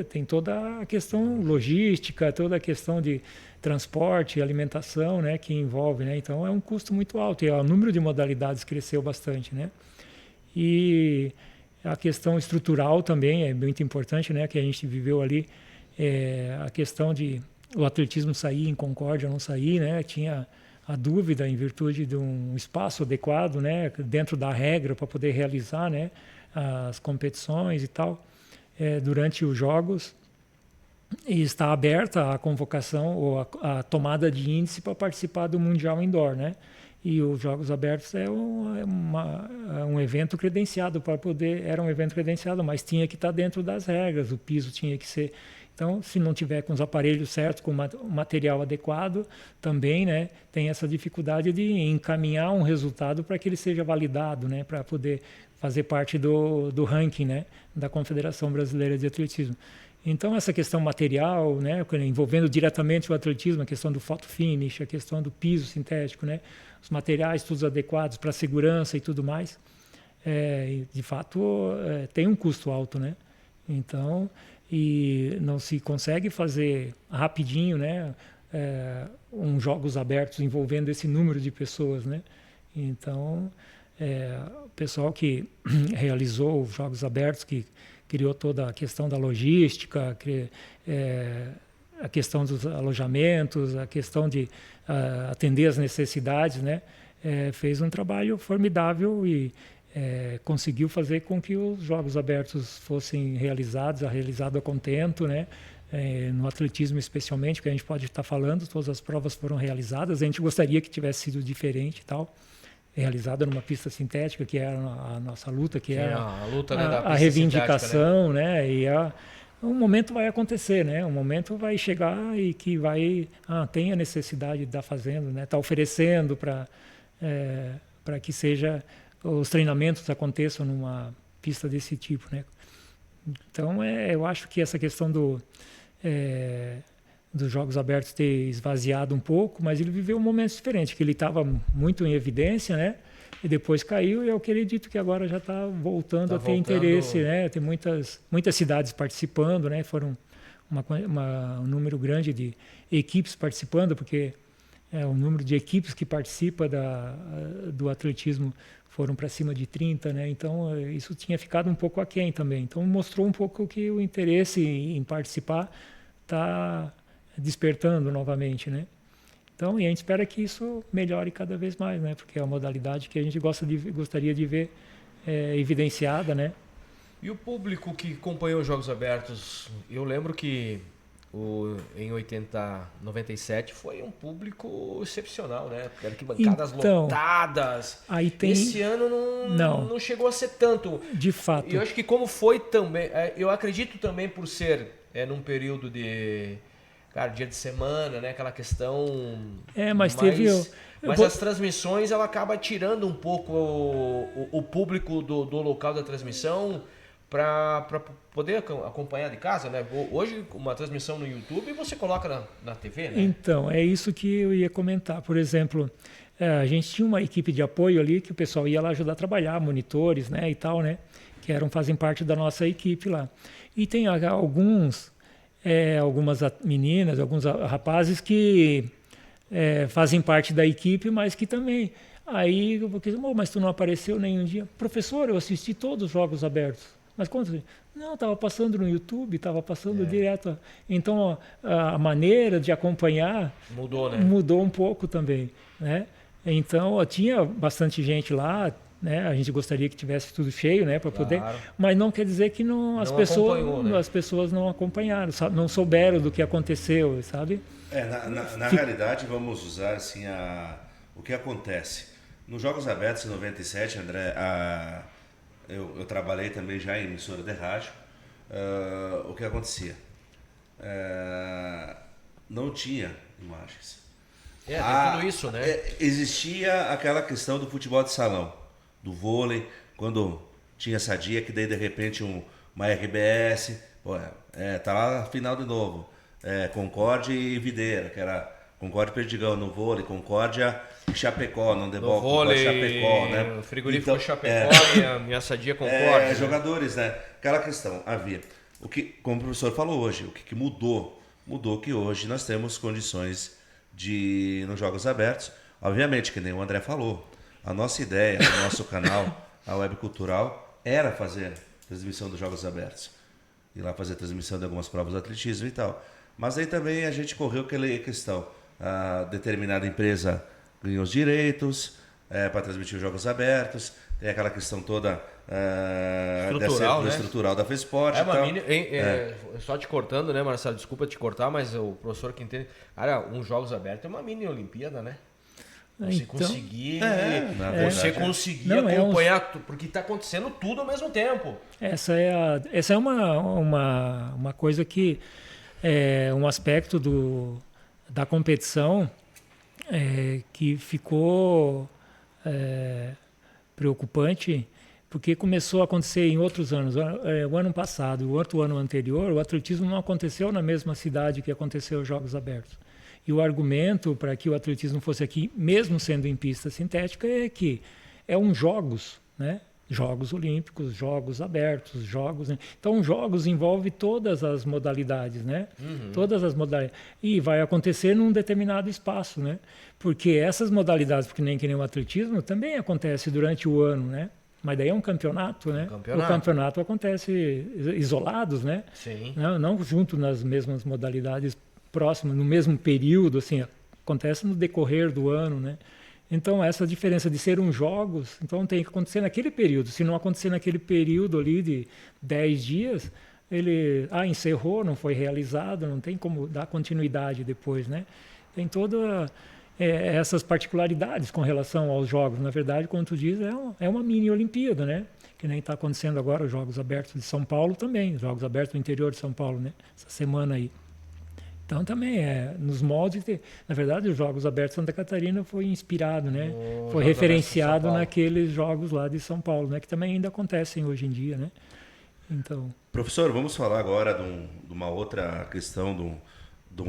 tem toda a questão logística, toda a questão de transporte, alimentação, né, que envolve, né? Então é um custo muito alto e o número de modalidades cresceu bastante, né? E a questão estrutural também é muito importante, né, que a gente viveu ali, a questão de o atletismo sair em Concórdia ou não sair, né? Tinha a dúvida em virtude de um espaço adequado, né, dentro da regra para poder realizar, né, as competições e tal. Durante os jogos, e está aberta a convocação ou a tomada de índice para participar do Mundial Indoor, né? E os Jogos Abertos é um evento credenciado para poder, era um evento credenciado, mas tinha que estar dentro das regras, o piso tinha que ser. Então, se não tiver com os aparelhos certos, com o material adequado, também, né, tem essa dificuldade de encaminhar um resultado para que ele seja validado, né, para poder fazer parte do ranking, né, da Confederação Brasileira de Atletismo. Então, essa questão material, né, envolvendo diretamente o atletismo, a questão do photo finish, a questão do piso sintético, né, os materiais todos adequados para a segurança e tudo mais, de fato, tem um custo alto, né? Então, e não se consegue fazer rapidinho, né, jogos abertos envolvendo esse número de pessoas, né? Então, o pessoal que realizou os Jogos Abertos, que criou toda a questão da logística, a questão dos alojamentos, a questão de atender as necessidades, né? Fez um trabalho formidável e conseguiu fazer com que os Jogos Abertos fossem realizados a contento, né? No atletismo especialmente, que a gente pode estar falando, todas as provas foram realizadas. A gente gostaria que tivesse sido diferente e tal, realizada numa pista sintética, que era a nossa luta, que era a luta, né, da pista reivindicação, sintética, né? E um momento vai acontecer, né? Um momento vai chegar e que tem a necessidade de estar fazendo, né? Está oferecendo para que os treinamentos aconteçam numa pista desse tipo, né? Então, eu acho que essa questão dos Jogos Abertos ter esvaziado um pouco, mas ele viveu um momento diferente, que ele estava muito em evidência, né? E depois caiu, e eu acredito que agora já está voltando a ter interesse, né? Tem muitas cidades participando, né? Foram um número grande de equipes participando, porque o número de equipes que participa do atletismo foram para cima de 30, né? Então, isso tinha ficado um pouco aquém também. Então, mostrou um pouco que o interesse em participar está despertando novamente, né? Então, e a gente espera que isso melhore cada vez mais, né? Porque é uma modalidade que a gente gostaria de ver evidenciada, né? E o público que acompanhou os Jogos Abertos, eu lembro que em 97 foi um público excepcional, né? Porque arquibancadas lotadas. Aí Esse ano não chegou a ser tanto. De fato. E eu acho que como foi também, eu acredito também por ser num período de dia de semana, né? Aquela questão. Mas teve. Mas as transmissões, ela acaba tirando um pouco o público do local da transmissão para poder acompanhar de casa, né? Hoje, uma transmissão no YouTube, você coloca na TV, né? Então, é isso que eu ia comentar. Por exemplo, a gente tinha uma equipe de apoio ali que o pessoal ia lá ajudar a trabalhar, monitores, né, e tal, né? Que fazem parte da nossa equipe lá. E tem algumas meninas, alguns rapazes que fazem parte da equipe, mas que também... Aí eu vou dizer, mas tu não apareceu nenhum dia? Professor, eu assisti todos os Jogos Abertos. Mas quantos? Não, estava passando no YouTube, estava passando direto. Então, a maneira de acompanhar... Mudou, né? Mudou um pouco também, né? Então, tinha bastante gente lá, né? A gente gostaria que tivesse tudo cheio, né, para poder, mas não quer dizer que as pessoas não acompanharam, sabe? Não souberam do que aconteceu, sabe? Na realidade, vamos usar assim o que acontece. Nos Jogos Abertos em 97, André, eu trabalhei também já em emissora de rádio. O que acontecia? Não tinha imagens. Tem tudo isso, né? Existia aquela questão do futebol de salão, do vôlei, quando tinha Sadia, que daí de repente uma RBS, tá lá a final de novo, Concórdia e Videira, que era Concórdia e Perdigão no vôlei, Concórdia e Chapecó, não deboca, vôlei, Chapecó, né? O frigorífico Chapecó e a Sadia Concórdia. Jogadores, né? Aquela questão, havia. Como o professor falou hoje, o que mudou? Mudou que hoje nós temos condições de, nos Jogos Abertos, obviamente, que nem o André falou, a nossa ideia, o nosso canal, a Web Cultural, era fazer transmissão dos Jogos Abertos. Ir lá fazer transmissão de algumas provas de atletismo e tal. Mas aí também a gente correu aquela questão. A determinada empresa ganhou os direitos para transmitir os Jogos Abertos. Tem aquela questão toda Estrutural, né? estrutural da FESPORT e uma tal. mini, só te cortando, né, Marcelo? Desculpa te cortar, mas o professor que entende... Cara, um Jogos Abertos é uma mini Olimpíada, né? Você conseguir, você conseguir acompanhar, porque está acontecendo tudo ao mesmo tempo. Essa é uma coisa que é um aspecto da competição que ficou preocupante, porque começou a acontecer em outros anos. O ano passado, o outro ano anterior, o atletismo não aconteceu na mesma cidade que aconteceu os Jogos Abertos. E o argumento para que o atletismo fosse aqui, mesmo sendo em pista sintética, é que jogos, né? Jogos Olímpicos, Jogos Abertos, Jogos... Então, Jogos envolve todas as modalidades, né? Todas as modalidades. E vai acontecer num determinado espaço, né? Porque essas modalidades, porque nem que nem o atletismo, também acontece durante o ano, né? Mas daí é um campeonato, né? O campeonato acontece isolados, né? Sim. Não junto nas mesmas modalidades próximas, no mesmo período, assim, acontece no decorrer do ano, né? Então, essa diferença de ser jogos, então tem que acontecer naquele período. Se não acontecer naquele período ali de 10 dias, ele encerrou, não foi realizado, não tem como dar continuidade depois, né? Tem todas essas particularidades com relação aos jogos. Na verdade, como tu diz, é uma mini Olimpíada, né? Que nem está acontecendo agora os Jogos Abertos de São Paulo também, os Jogos Abertos do interior de São Paulo, né? Essa semana aí. Então também nos moldes, na verdade, os Jogos Abertos de Santa Catarina foi inspirado, né? Foi referenciado naqueles jogos lá de São Paulo, né? Que também ainda acontecem hoje em dia, né? Então... Professor, vamos falar agora de uma outra questão, de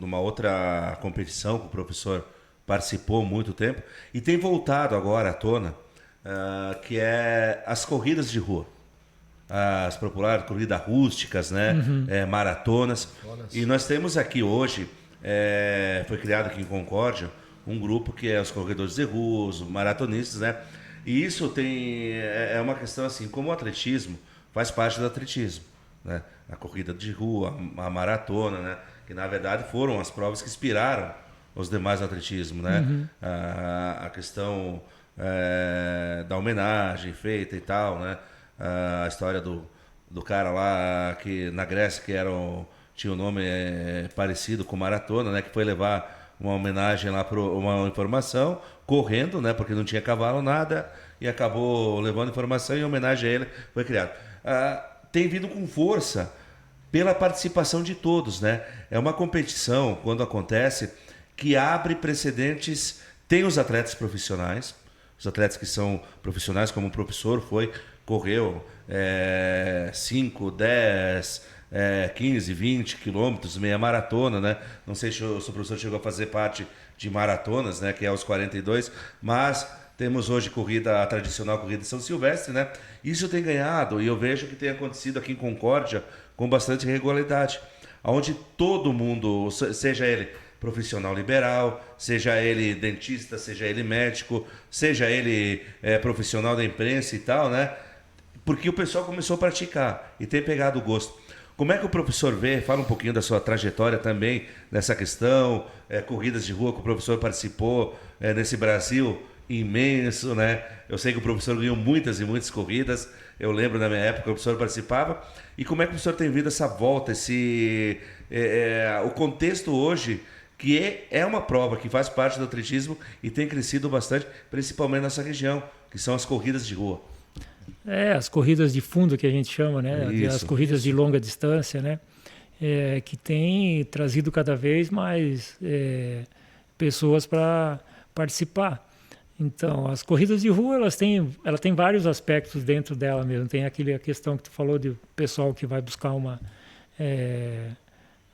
uma outra competição que o professor participou há muito tempo e tem voltado agora à tona, que é as corridas de rua. As populares corridas rústicas, né? Maratonas. E nós temos aqui hoje, foi criado aqui em Concórdia, um grupo que é os corredores de rua, os maratonistas, né? E isso é uma questão assim, como o atletismo faz parte do atletismo, né? A corrida de rua, a maratona, né? Que na verdade foram as provas que inspiraram os demais no atletismo, né? A questão da homenagem feita e tal, né? A história do cara lá que na Grécia que tinha um nome parecido com maratona, né? Que foi levar uma homenagem lá para uma informação correndo, né? Porque não tinha cavalo nada e acabou levando informação e em homenagem a ele foi criado. Tem vindo com força pela participação de todos, né? É uma competição quando acontece que abre precedentes. Tem os atletas profissionais, os atletas que são profissionais, como o professor correu 5, 10, 15, 20 quilômetros, meia maratona, né? Não sei se o professor chegou a fazer parte de maratonas, né? Que é os 42, mas temos hoje a tradicional corrida de São Silvestre, né? Isso tem ganhado, e eu vejo que tem acontecido aqui em Concórdia com bastante regularidade, onde todo mundo, seja ele profissional liberal, seja ele dentista, seja ele médico, seja ele profissional da imprensa e tal, né? Porque o pessoal começou a praticar e tem pegado o gosto. Como é que o professor vê? Fala um pouquinho da sua trajetória também nessa questão, corridas de rua que o professor participou nesse Brasil imenso, né? Eu sei que o professor ganhou muitas e muitas corridas, eu lembro na minha época que o professor participava. E como é que o professor tem visto essa volta, o contexto hoje, que é uma prova que faz parte do atletismo e tem crescido bastante, principalmente nessa região, que são as corridas de rua. As corridas de fundo que a gente chama, né? As corridas de longa distância, né? Que tem trazido cada vez mais pessoas para participar. Então, as corridas de rua, ela tem vários aspectos dentro dela mesmo. Tem a questão que tu falou de pessoal que vai buscar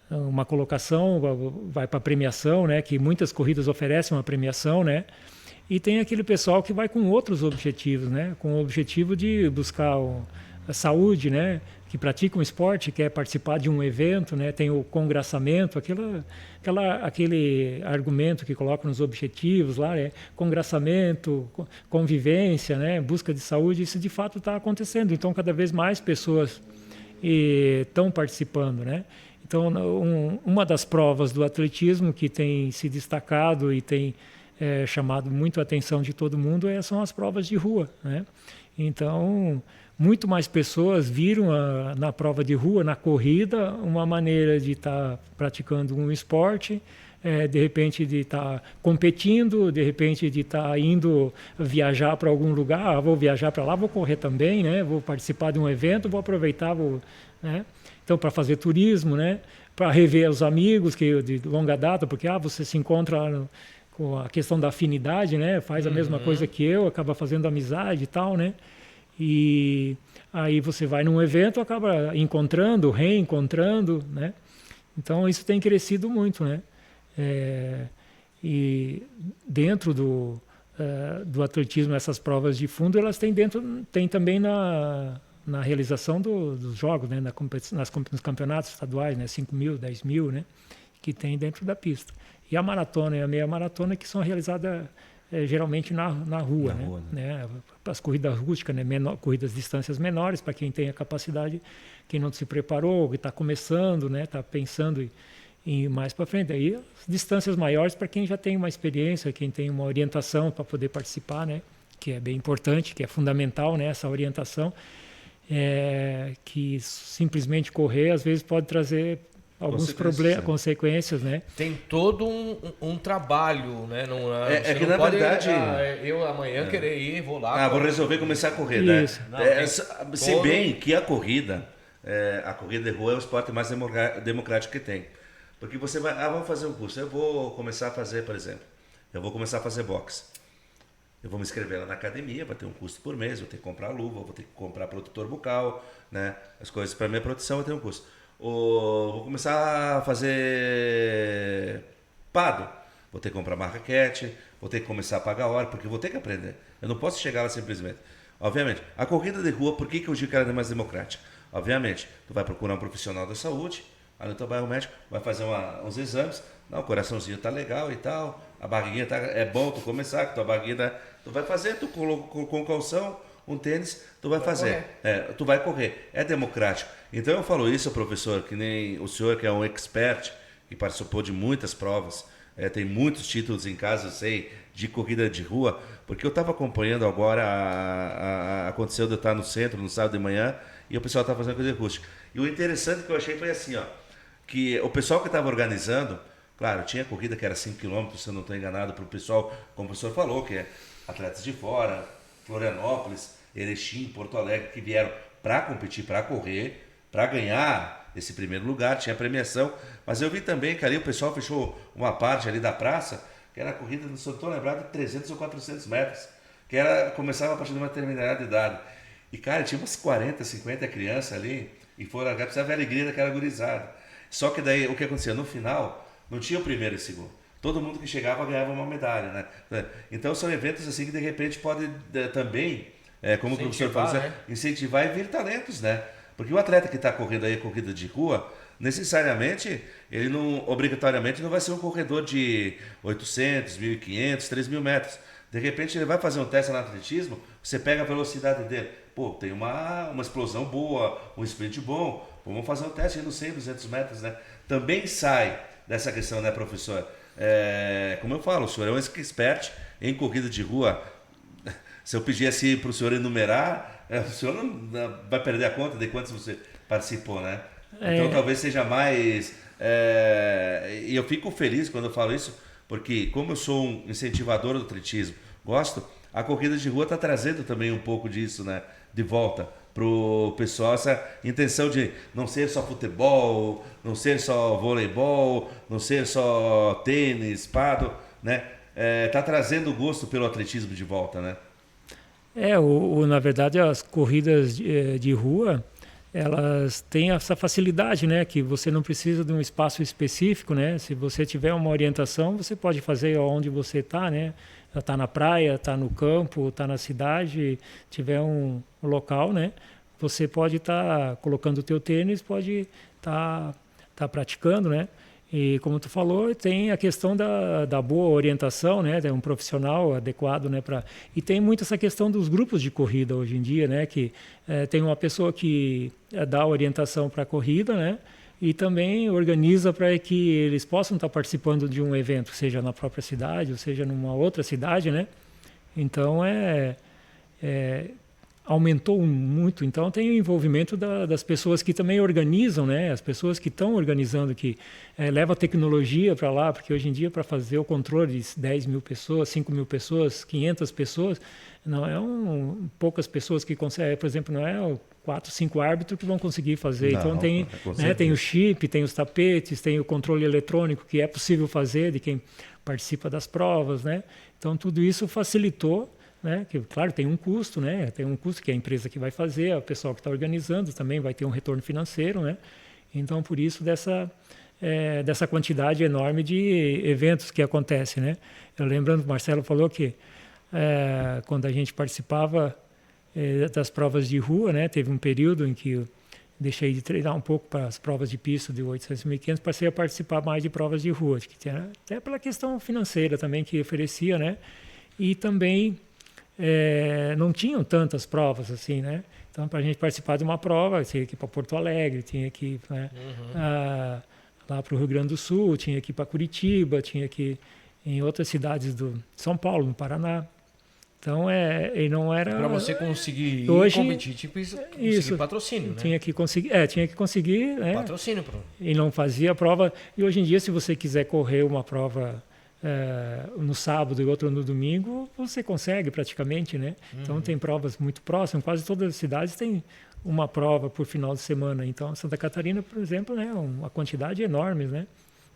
uma colocação, vai para premiação, né? Que muitas corridas oferecem uma premiação, né? E tem aquele pessoal que vai com outros objetivos, né? Com o objetivo de buscar a saúde, né? que pratica um esporte, quer participar de um evento, né? Tem o congraçamento, aquele argumento que coloca nos objetivos lá, congraçamento, convivência, né? Busca de saúde, isso de fato está acontecendo. Então, cada vez mais pessoas estão participando, né? Então, uma das provas do atletismo que tem se destacado e tem chamado muito a atenção de todo mundo são as provas de rua, né? Então, muito mais pessoas viram na prova de rua, na corrida, uma maneira de estar praticando um esporte, de repente de estar competindo, de repente de estar indo viajar para algum lugar, vou viajar para lá, vou correr também, né? Vou participar de um evento, vou aproveitar, né? Então, para fazer turismo, né? Para rever os amigos que de longa data, porque você se encontra com a questão da afinidade, né? Faz a mesma coisa que eu, acaba fazendo amizade e tal, né? E aí você vai num evento, acaba encontrando, reencontrando, né? Então isso tem crescido muito, né? E dentro do atletismo, essas provas de fundo, elas tem também na realização dos jogos, né? Nos campeonatos estaduais, né? 5.000, 10.000, né? Que tem dentro da pista. E a maratona e a meia maratona que são realizadas geralmente na rua, né? As corridas rústicas, né? Corridas de distâncias menores, para quem tem a capacidade, quem não se preparou, que está começando, né? Está pensando em ir mais para frente. Aí as distâncias maiores para quem já tem uma experiência, quem tem uma orientação para poder participar, né? Que é bem importante, que é fundamental, né? Essa orientação, que simplesmente correr às vezes pode trazer alguns problemas, consequências, né? Tem todo um trabalho, né? Não, que não na pode, verdade... eu amanhã querer ir, vou lá... vou resolver começar a correr, isso, né? Se bem que a corrida de rua é o esporte mais democrático que tem. Porque você vai... vamos fazer um curso. Eu vou começar a fazer, por exemplo, boxe. Eu vou me inscrever lá na academia, vai ter um custo por mês, vou ter que comprar luva, vou ter que comprar protetor bucal, né? As coisas para minha proteção, vai ter um custo. Vou começar a fazer pado, vou ter que comprar raquete, vou ter que começar a pagar a hora, porque vou ter que aprender. Eu não posso chegar lá simplesmente. Obviamente, a corrida de rua, por que eu digo que ela é mais democrática? Obviamente, tu vai procurar um profissional da saúde, aí no teu bairro médico, vai fazer uns exames, o coraçãozinho tá legal e tal, a barriguinha é bom tu começar, que tua barriguinha, tu vai fazer, tu com calção, um tênis, tu vai fazer, tu vai correr, é democrático. Então eu falo isso, professor, que nem o senhor que é um expert, que participou de muitas provas, tem muitos títulos em casa, eu sei, de corrida de rua, porque eu estava acompanhando agora, aconteceu de eu estar no centro, no sábado de manhã, e o pessoal estava fazendo corrida rústica. E o interessante que eu achei foi assim, que o pessoal que estava organizando, claro, tinha corrida que era 5 km, se eu não estou enganado, para o pessoal, como o professor falou, que é atletas de fora, Florianópolis, Erechim, Porto Alegre, que vieram para competir, para correr, para ganhar esse primeiro lugar, tinha premiação, mas eu vi também que ali o pessoal fechou uma parte ali da praça, que era a corrida, não estou lembrado, de 300 ou 400 metros, que começava a partir de uma determinada idade. E, cara, tinha umas 40, 50 crianças ali, e foram largar, precisava ver a alegria daquela gurizada. Só que daí, o que acontecia? No final, não tinha o primeiro e o segundo. Todo mundo que chegava ganhava uma medalha, né? Então, são eventos assim que, de repente, podem também, como o professor falou, né? Incentivar e vir talentos, né? Porque o atleta que está correndo aí a corrida de rua, necessariamente, ele não, obrigatoriamente, não vai ser um corredor de 800, 1.500, 3.000 metros. De repente, ele vai fazer um teste no atletismo, você pega a velocidade dele. Pô, tem uma explosão boa, um sprint bom, vamos fazer um teste aí nos 100, 200 metros, né? Também sai dessa questão, né, professor? Como eu falo, o senhor é um expert em corrida de rua. Se eu pedir assim para o senhor enumerar, o senhor não vai perder a conta de quantos você participou, né? Então talvez seja mais... E eu fico feliz quando eu falo isso, porque como eu sou um incentivador do atletismo, gosto, a corrida de rua está trazendo também um pouco disso, né? De volta para o pessoal, essa intenção de não ser só futebol, não ser só voleibol, não ser só tênis, pado, né? Tá trazendo o gosto pelo atletismo de volta, né? Na verdade, as corridas de rua, elas têm essa facilidade, né? Que você não precisa de um espaço específico, né? Se você tiver uma orientação, você pode fazer onde você está, né? Está na praia, está no campo, está na cidade, tiver um local, né? você pode estar colocando o teu tênis, pode estar praticando, né? E como tu falou, tem a questão da boa orientação, né? Tem um profissional adequado, né? E tem muito essa questão dos grupos de corrida hoje em dia, né? Que tem uma pessoa que dá orientação para a corrida, né? E também organiza para que eles possam estar participando de um evento, seja na própria cidade, ou seja numa outra cidade, né? Então, aumentou muito. Então, tem o envolvimento das pessoas que também organizam, né? As pessoas que estão organizando, que levam a tecnologia para lá, porque hoje em dia, para fazer o controle de 10 mil pessoas, 5 mil pessoas, 500 pessoas, não é poucas pessoas que conseguem, por exemplo, não é 4, 5 árbitros que vão conseguir fazer. Não, então, tem o chip, tem os tapetes, tem o controle eletrônico, que é possível fazer de quem participa das provas, né? Então, tudo isso facilitou, né? Que, claro, tem um custo, né? Tem um custo que é a empresa que vai fazer, o pessoal que está organizando também vai ter um retorno financeiro, né? Então, por isso, dessa quantidade enorme de eventos que acontecem, né? Eu lembrando, o Marcelo falou que quando a gente participava das provas de rua, né? Teve um período em que eu deixei de treinar um pouco para as provas de pista de 800 e 1500, passei a participar mais de provas de rua, que tinha, até pela questão financeira também que oferecia, né? E também não tinham tantas provas assim, né? Então, para a gente participar de uma prova, tinha que ir para Porto Alegre, tinha que ir, né, lá para o Rio Grande do Sul, tinha que ir para Curitiba, tinha que ir em outras cidades do São Paulo, no Paraná. Então, e não era... Para você conseguir hoje, competir, conseguir patrocínio, né? Tinha que conseguir, né? Patrocínio. E não fazia a prova. E hoje em dia, se você quiser correr uma prova no sábado e outra no domingo, você consegue praticamente, né? Então, tem provas muito próximas. Quase todas as cidades têm uma prova por final de semana. Então, Santa Catarina, por exemplo, né? Uma quantidade enorme, né?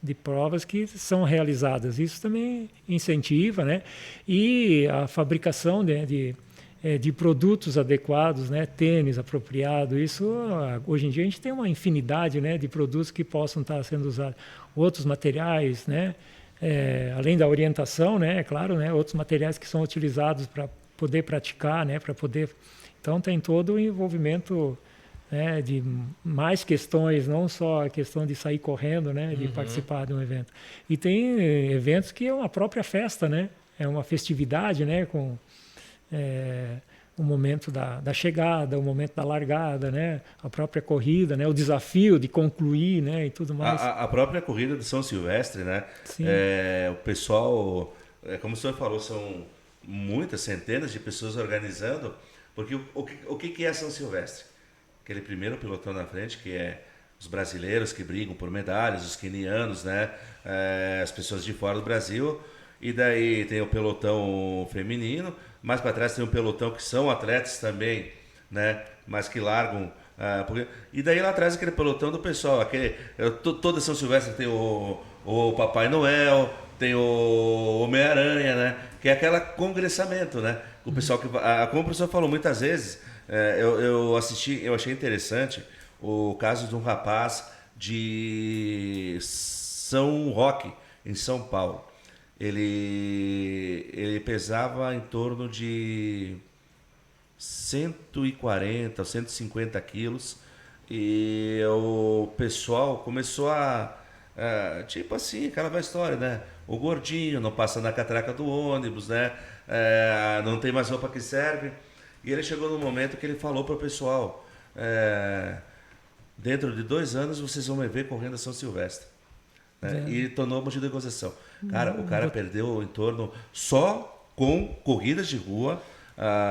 De provas que são realizadas. Isso também incentiva, né? E a fabricação de produtos adequados, né? Tênis apropriado. Isso, hoje em dia, a gente tem uma infinidade, né? De produtos que possam estar sendo usados. Outros materiais, né? Além da orientação, né? É claro, né? Outros materiais que são utilizados para poder praticar, né? Então, tem todo o envolvimento, né, de mais questões, não só a questão de sair correndo, né, de participar de um evento. E tem eventos que é uma própria festa, né, é uma festividade, né, com o momento da chegada, o momento da largada, né, a própria corrida, né, o desafio de concluir, né, e tudo mais. A própria corrida de São Silvestre, né, o pessoal, como o senhor falou, são muitas centenas de pessoas organizando, porque o que é São Silvestre? Aquele primeiro pelotão na frente, que é os brasileiros que brigam por medalhas, os quenianos, né? As pessoas de fora do Brasil. E daí tem o pelotão feminino. Mais para trás tem um pelotão que são atletas também, né? Mas que largam. E daí lá atrás aquele pelotão do pessoal. Toda São Silvestre tem o Papai Noel, tem o Homem-Aranha, né? Que é aquele congressamento, né? O pessoal como o professor falou muitas vezes. Eu achei interessante o caso de um rapaz de São Roque, em São Paulo. Ele pesava em torno de 140, 150 quilos e o pessoal começou tipo assim, aquela velha história, né? O gordinho não passa na catraca do ônibus, né? Não tem mais roupa que serve. E ele chegou no momento que ele falou para o pessoal, dentro de 2 anos vocês vão me ver correndo a São Silvestre. Né? E tornou motivo de negociação. Cara, o cara perdeu em torno, só com corridas de rua,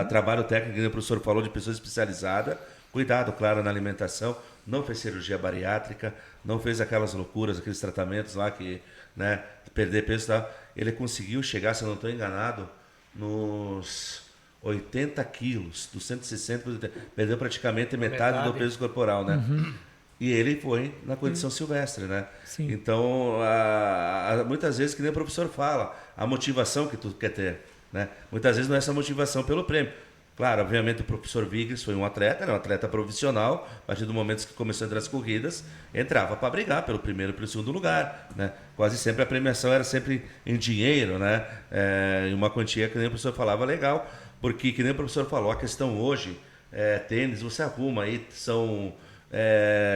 trabalho técnico, que o professor falou, de pessoa especializada, cuidado, claro, na alimentação, não fez cirurgia bariátrica, não fez aquelas loucuras, aqueles tratamentos lá que, né, perder peso e tal. Ele conseguiu chegar, se eu não estou enganado, nos 80 quilos, dos 160, perdeu praticamente metade do peso corporal, né? E ele foi na condição silvestre, né? Sim. Então, muitas vezes, que nem o professor fala, a motivação que tu quer ter, né? Muitas vezes não é essa motivação pelo prêmio. Claro, obviamente o professor Vigres foi um atleta, né? Um atleta profissional, a partir do momento que começou a entrar nas corridas, entrava para brigar pelo primeiro e pelo segundo lugar, né? Quase sempre a premiação era sempre em dinheiro, né? Em uma quantia que nem o professor falava legal, porque, que nem o professor falou, a questão hoje tênis, você arruma aí, são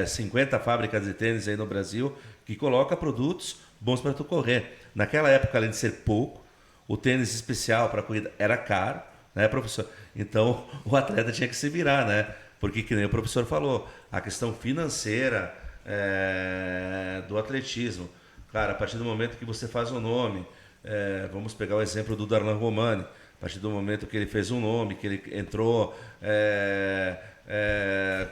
50 fábricas de tênis aí no Brasil que coloca produtos bons para tu correr. Naquela época, além de ser pouco, o tênis especial para corrida era caro, né, professor? Então, o atleta tinha que se virar, né? Porque, que nem o professor falou, a questão financeira do atletismo. Cara, a partir do momento que você faz um nome, vamos pegar o exemplo do Darlan Romani, a partir do momento que ele fez um nome, que ele entrou...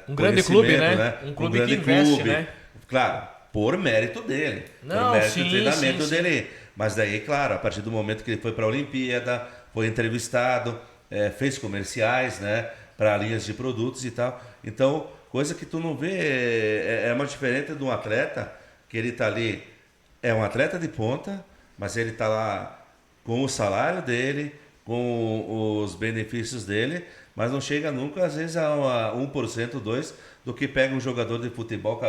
um grande clube, né? Um clube grande que investe, clube. né? Claro, por mérito dele. Não, por mérito sim, do treinamento sim. dele. Mas daí, claro, a partir do momento que ele foi para a Olimpíada, foi entrevistado, fez comerciais, né? Para linhas de produtos e tal. Então, coisa que tu não vê, é uma diferença de um atleta, que ele está ali, é um atleta de ponta, mas ele está lá com o salário dele, com os benefícios dele, mas não chega nunca, às vezes, a 1%, 2% do que pega um jogador de futebol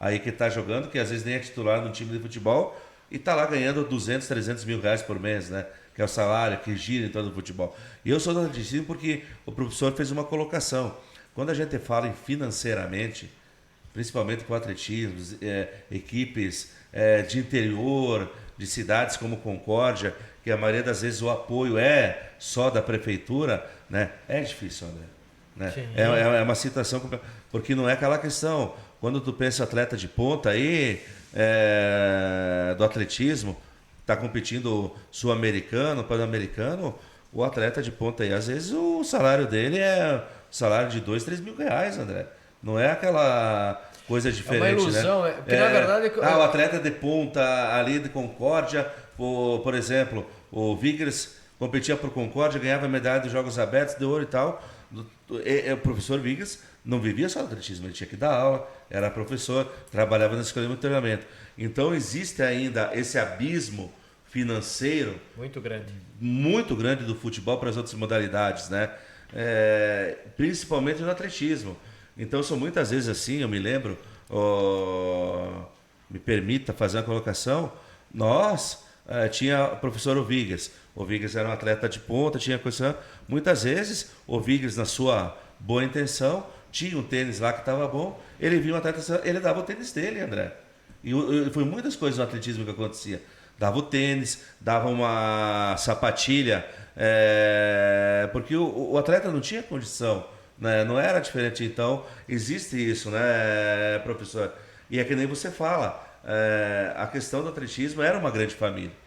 aí que está jogando, que às vezes nem é titular no time de futebol, e está lá ganhando 200, 300 mil reais por mês, né? Que é o salário que gira em todo o futebol. E eu sou do atletismo porque o professor fez uma colocação. Quando a gente fala em financeiramente, principalmente com atletismo, equipes de interior, de cidades como Concórdia, que a maioria das vezes o apoio é só da prefeitura, né? É difícil, André. Né? É uma situação, porque não é aquela questão. Quando tu pensa atleta de ponta aí, do atletismo, está competindo sul-americano, pan-americano, o atleta de ponta aí, às vezes o salário dele é salário de 2, 3 mil reais, André. Não é aquela coisa diferente, é uma ilusão, né? Porque na verdade... o atleta de ponta ali de Concórdia, por exemplo, o Vigres competia por Concórdia, ganhava medalha dos Jogos Abertos, de ouro e tal. O professor Vigres não vivia só do atletismo, ele tinha que dar aula, era professor, trabalhava na escola de treinamento. Então existe ainda esse abismo financeiro muito grande do futebol para as outras modalidades, né? Principalmente no atletismo. Então são muitas vezes assim, eu me lembro, me permita fazer uma colocação, nós tinha o professor Ovigas. O Ovigas era um atleta de ponta, tinha coisa. Muitas vezes o Ovigas, na sua boa intenção, tinha um tênis lá que estava bom, ele via um atleta, ele dava o tênis dele, André. E foi muitas coisas no atletismo que acontecia. Dava o tênis, dava uma sapatilha, porque o atleta não tinha condição, né? Não era diferente. Então, existe isso, né, professor? E é que nem você fala, a questão do atletismo era uma grande família.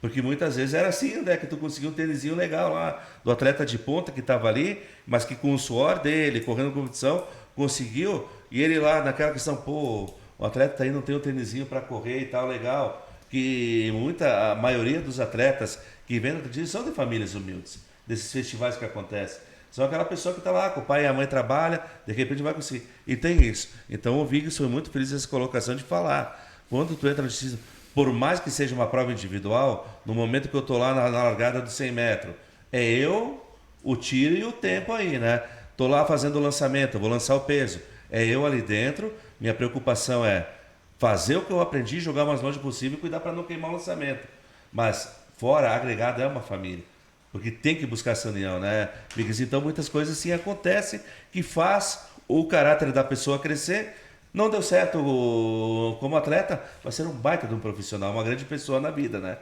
Porque muitas vezes era assim, né, que tu conseguia um tênisinho legal lá, do atleta de ponta que estava ali, mas que com o suor dele, correndo competição, conseguiu, e ele lá naquela questão, pô, o atleta aí não tem um tênisinho para correr e tal, legal. Que a maioria dos atletas que vêm no atletismo são de famílias humildes, desses festivais que acontecem. São aquela pessoa que está lá, com o pai e a mãe trabalha, de repente vai conseguir. E tem isso. Então o Vigos foi muito feliz nessa colocação de falar. Quando tu entra no atletismo, por mais que seja uma prova individual, no momento que eu estou lá na largada dos 100 metros, é eu, o tiro e o tempo aí, né? Estou lá fazendo o lançamento, vou lançar o peso. É eu ali dentro, minha preocupação é fazer o que eu aprendi, jogar o mais longe possível e cuidar para não queimar o lançamento. Mas fora, agregado é uma família. Porque tem que buscar essa união, né? Então muitas coisas assim acontecem que faz o caráter da pessoa crescer. Não deu certo como atleta, vai ser um baita de um profissional, uma grande pessoa na vida, né?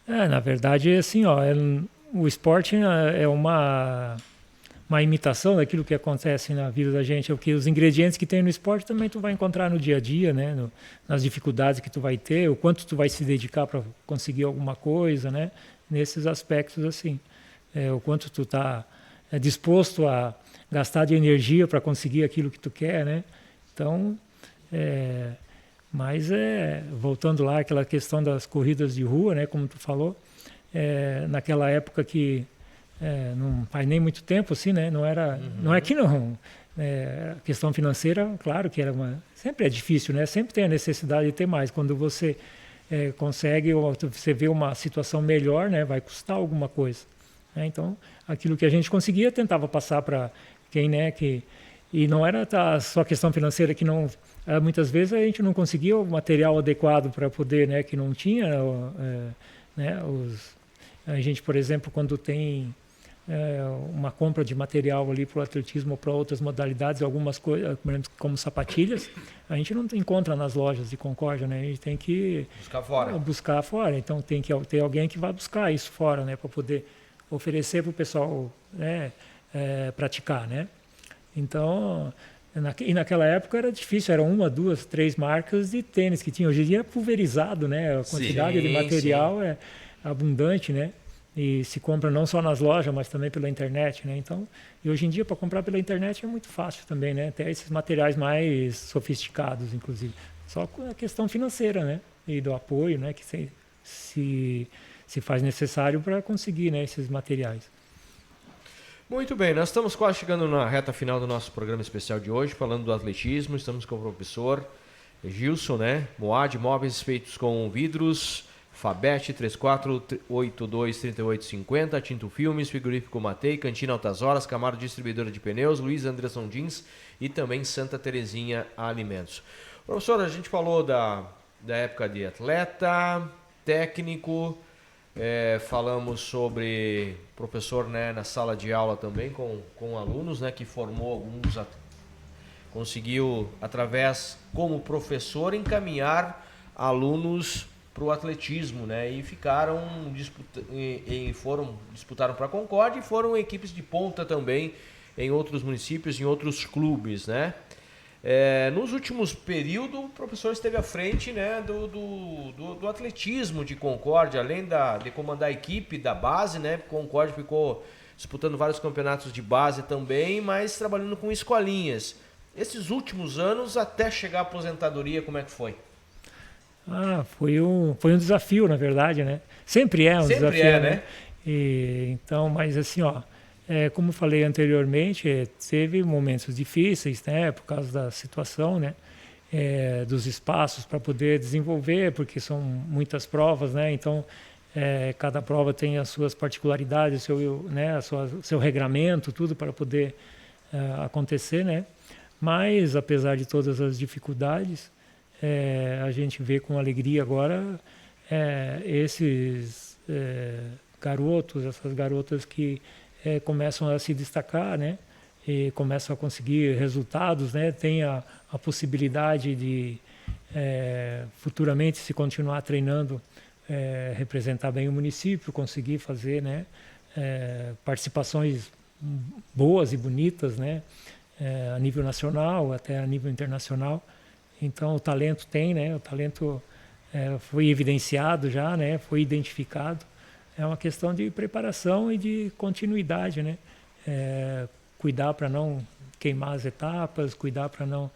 Na verdade, assim, o esporte é uma imitação daquilo que acontece na vida da gente, porque os ingredientes que tem no esporte também tu vai encontrar no dia a dia, né? Nas dificuldades que tu vai ter, o quanto tu vai se dedicar para conseguir alguma coisa, né? Nesses aspectos assim, o quanto tu está disposto a gastar de energia para conseguir aquilo que tu quer, né? Então, mas voltando lá àquela questão das corridas de rua, né? Como tu falou, naquela época que não faz nem muito tempo, assim, né? Não era, não é que não. A questão financeira, claro que sempre é difícil, né? Sempre tem a necessidade de ter mais. Quando você consegue, ou você vê uma situação melhor, né? Vai custar alguma coisa. Né? Então, aquilo que a gente conseguia, tentava passar para quem, né? E não era só questão financeira, que não, muitas vezes a gente não conseguia o material adequado para poder, né? Que não tinha, né? A gente, por exemplo, quando tem uma compra de material ali para o atletismo ou para outras modalidades, algumas coisas, como sapatilhas, a gente não encontra nas lojas de Concórdia, né? A gente tem que buscar fora. Então tem que ter alguém que vai buscar isso fora, né? Para poder oferecer para o pessoal, né? Praticar, né? Então, e naquela época era difícil, eram 1, 2, 3 marcas de tênis que tinha. Hoje em dia é pulverizado, né? A quantidade de material é abundante, né? E se compra não só nas lojas, mas também pela internet, né? Então, e hoje em dia para comprar pela internet é muito fácil também, né? Até esses materiais mais sofisticados, inclusive. Só com a questão financeira, né? E do apoio, né? Que se faz necessário para conseguir, né? Esses materiais. Muito bem, nós estamos quase chegando na reta final do nosso programa especial de hoje, falando do atletismo. Estamos com o professor Gilson, né? Moad, móveis feitos com vidros. Fabete 34823850, Tinto Filmes, Frigorífico Matei, Cantina Altas Horas, Camaro Distribuidora de Pneus, Luiz Anderson Jeans e também Santa Terezinha Alimentos. Professor, a gente falou da época de atleta, técnico, falamos sobre professor, né, na sala de aula também com alunos, né, que formou alguns, conseguiu através como professor encaminhar alunos para o atletismo, né? E disputaram para a Concórdia e foram equipes de ponta também em outros municípios, em outros clubes, né? Nos últimos períodos, o professor esteve à frente, né, do atletismo de Concórdia, além de comandar a equipe da base, né? Concórdia ficou disputando vários campeonatos de base também, mas trabalhando com escolinhas. Esses últimos anos, até chegar à aposentadoria, como é que foi? Foi um desafio, na verdade, né? Sempre é um desafio, né? Então, mas assim, como falei anteriormente, teve momentos difíceis, né? Por causa da situação, né? Dos espaços para poder desenvolver, porque são muitas provas, né? Então, cada prova tem as suas particularidades, seu regramento, tudo para poder acontecer, né? Mas, apesar de todas as dificuldades, a gente vê com alegria agora esses garotos, essas garotas que começam a se destacar, né? E começam a conseguir resultados, né? Tem a possibilidade de futuramente, se continuar treinando, representar bem o município, conseguir fazer, né? Participações boas e bonitas, né? A nível nacional, até a nível internacional. Então o talento tem, né? O talento foi evidenciado já, né? Foi identificado. É uma questão de preparação e de continuidade, né? Cuidar para não queimar as etapas, cuidar para não...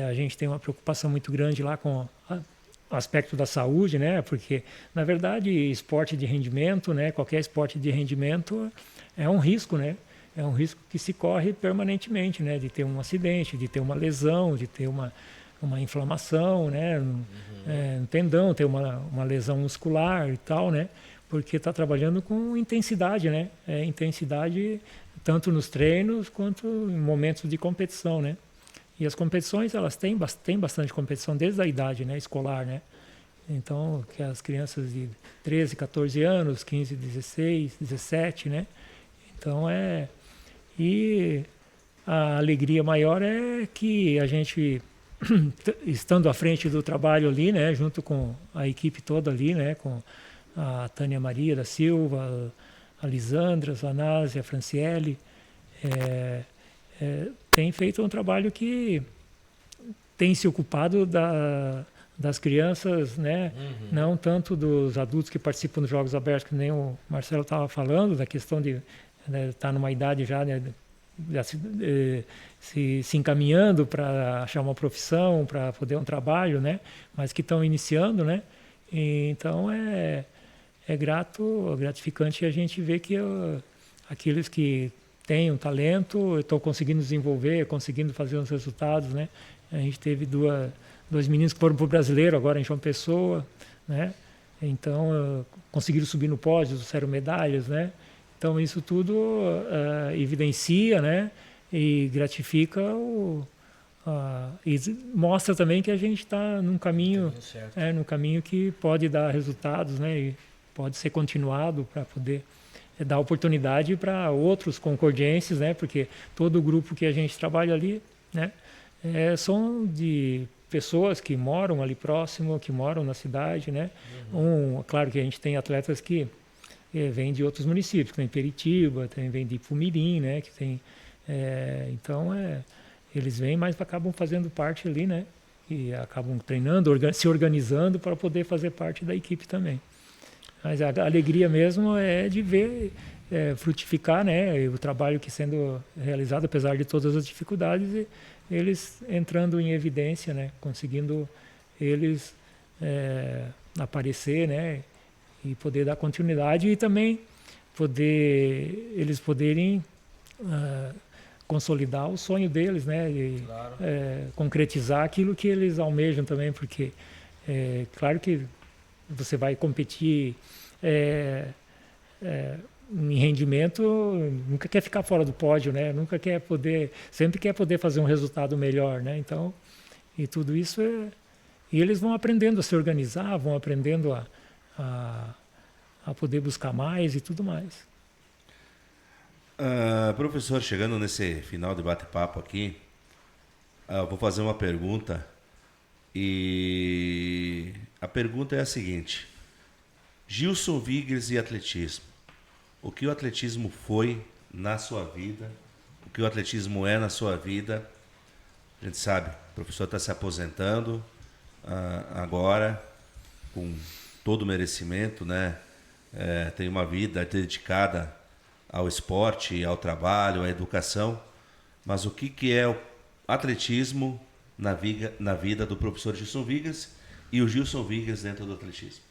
a gente tem uma preocupação muito grande lá com o aspecto da saúde, né? Porque, na verdade, esporte de rendimento, né? Qualquer esporte de rendimento é um risco, né? É um risco que se corre permanentemente, né? De ter um acidente, de ter uma lesão, de ter uma inflamação, né? Um tendão, ter uma lesão muscular e tal, né? Porque está trabalhando com intensidade, né? Intensidade tanto nos treinos quanto em momentos de competição, né? E as competições, elas têm bastante competição desde a idade, né? Escolar, né? Então, que as crianças de 13, 14 anos, 15, 16, 17, né? Então, E a alegria maior é que a gente... estando à frente do trabalho ali, né, junto com a equipe toda ali, né, com a Tânia Maria da Silva, a Lisandra, a Zanásia, a Franciele, tem feito um trabalho que tem se ocupado das crianças, né, não tanto dos adultos que participam dos Jogos Abertos, que nem o Marcelo estava falando, da questão de estar numa idade já, né, se encaminhando para achar uma profissão, para poder um trabalho, né? Mas que estão iniciando, né? E, então é gratificante a gente ver que aqueles que têm um talento estão conseguindo desenvolver, conseguindo fazer uns resultados, né? A gente teve dois meninos que foram para o Brasileiro agora em João Pessoa, né? Então conseguiram subir no pódio, trouxeram medalhas, né? Então isso tudo evidencia, né? E gratifica e mostra também que a gente está num caminho que pode dar resultados, né? E pode ser continuado para poder dar oportunidade para outros concordienses, né? Porque todo o grupo que a gente trabalha ali, né? São de pessoas que moram ali próximo, que moram na cidade, né? Claro que a gente tem atletas que vêm de outros municípios, que tem Peritiba, vem de Pumirim, né? Que tem, então, eles vêm, mas acabam fazendo parte ali, né? E acabam treinando, se organizando para poder fazer parte da equipe também. Mas a alegria mesmo é de ver frutificar, né? O trabalho que sendo realizado, apesar de todas as dificuldades, eles entrando em evidência, né? Conseguindo eles aparecer, né? E poder dar continuidade e também eles poderem consolidar o sonho deles, né? E Claro. concretizar aquilo que eles almejam também, porque claro que você vai competir em rendimento, nunca quer ficar fora do pódio, né? Sempre quer poder fazer um resultado melhor, né? Então, e tudo isso e eles vão aprendendo a se organizar, vão aprendendo a poder buscar mais e tudo mais. Professor, chegando nesse final de bate-papo aqui, eu vou fazer uma pergunta e a pergunta é a seguinte: Gilson Vigres e atletismo. O que o atletismo foi na sua vida? O que o atletismo é na sua vida? A gente sabe, o professor está se aposentando agora com todo o merecimento, né? Tem uma vida dedicada ao esporte, ao trabalho, à educação. Mas o que é o atletismo na vida do professor Gilson Vigres e o Gilson Vigres dentro do atletismo?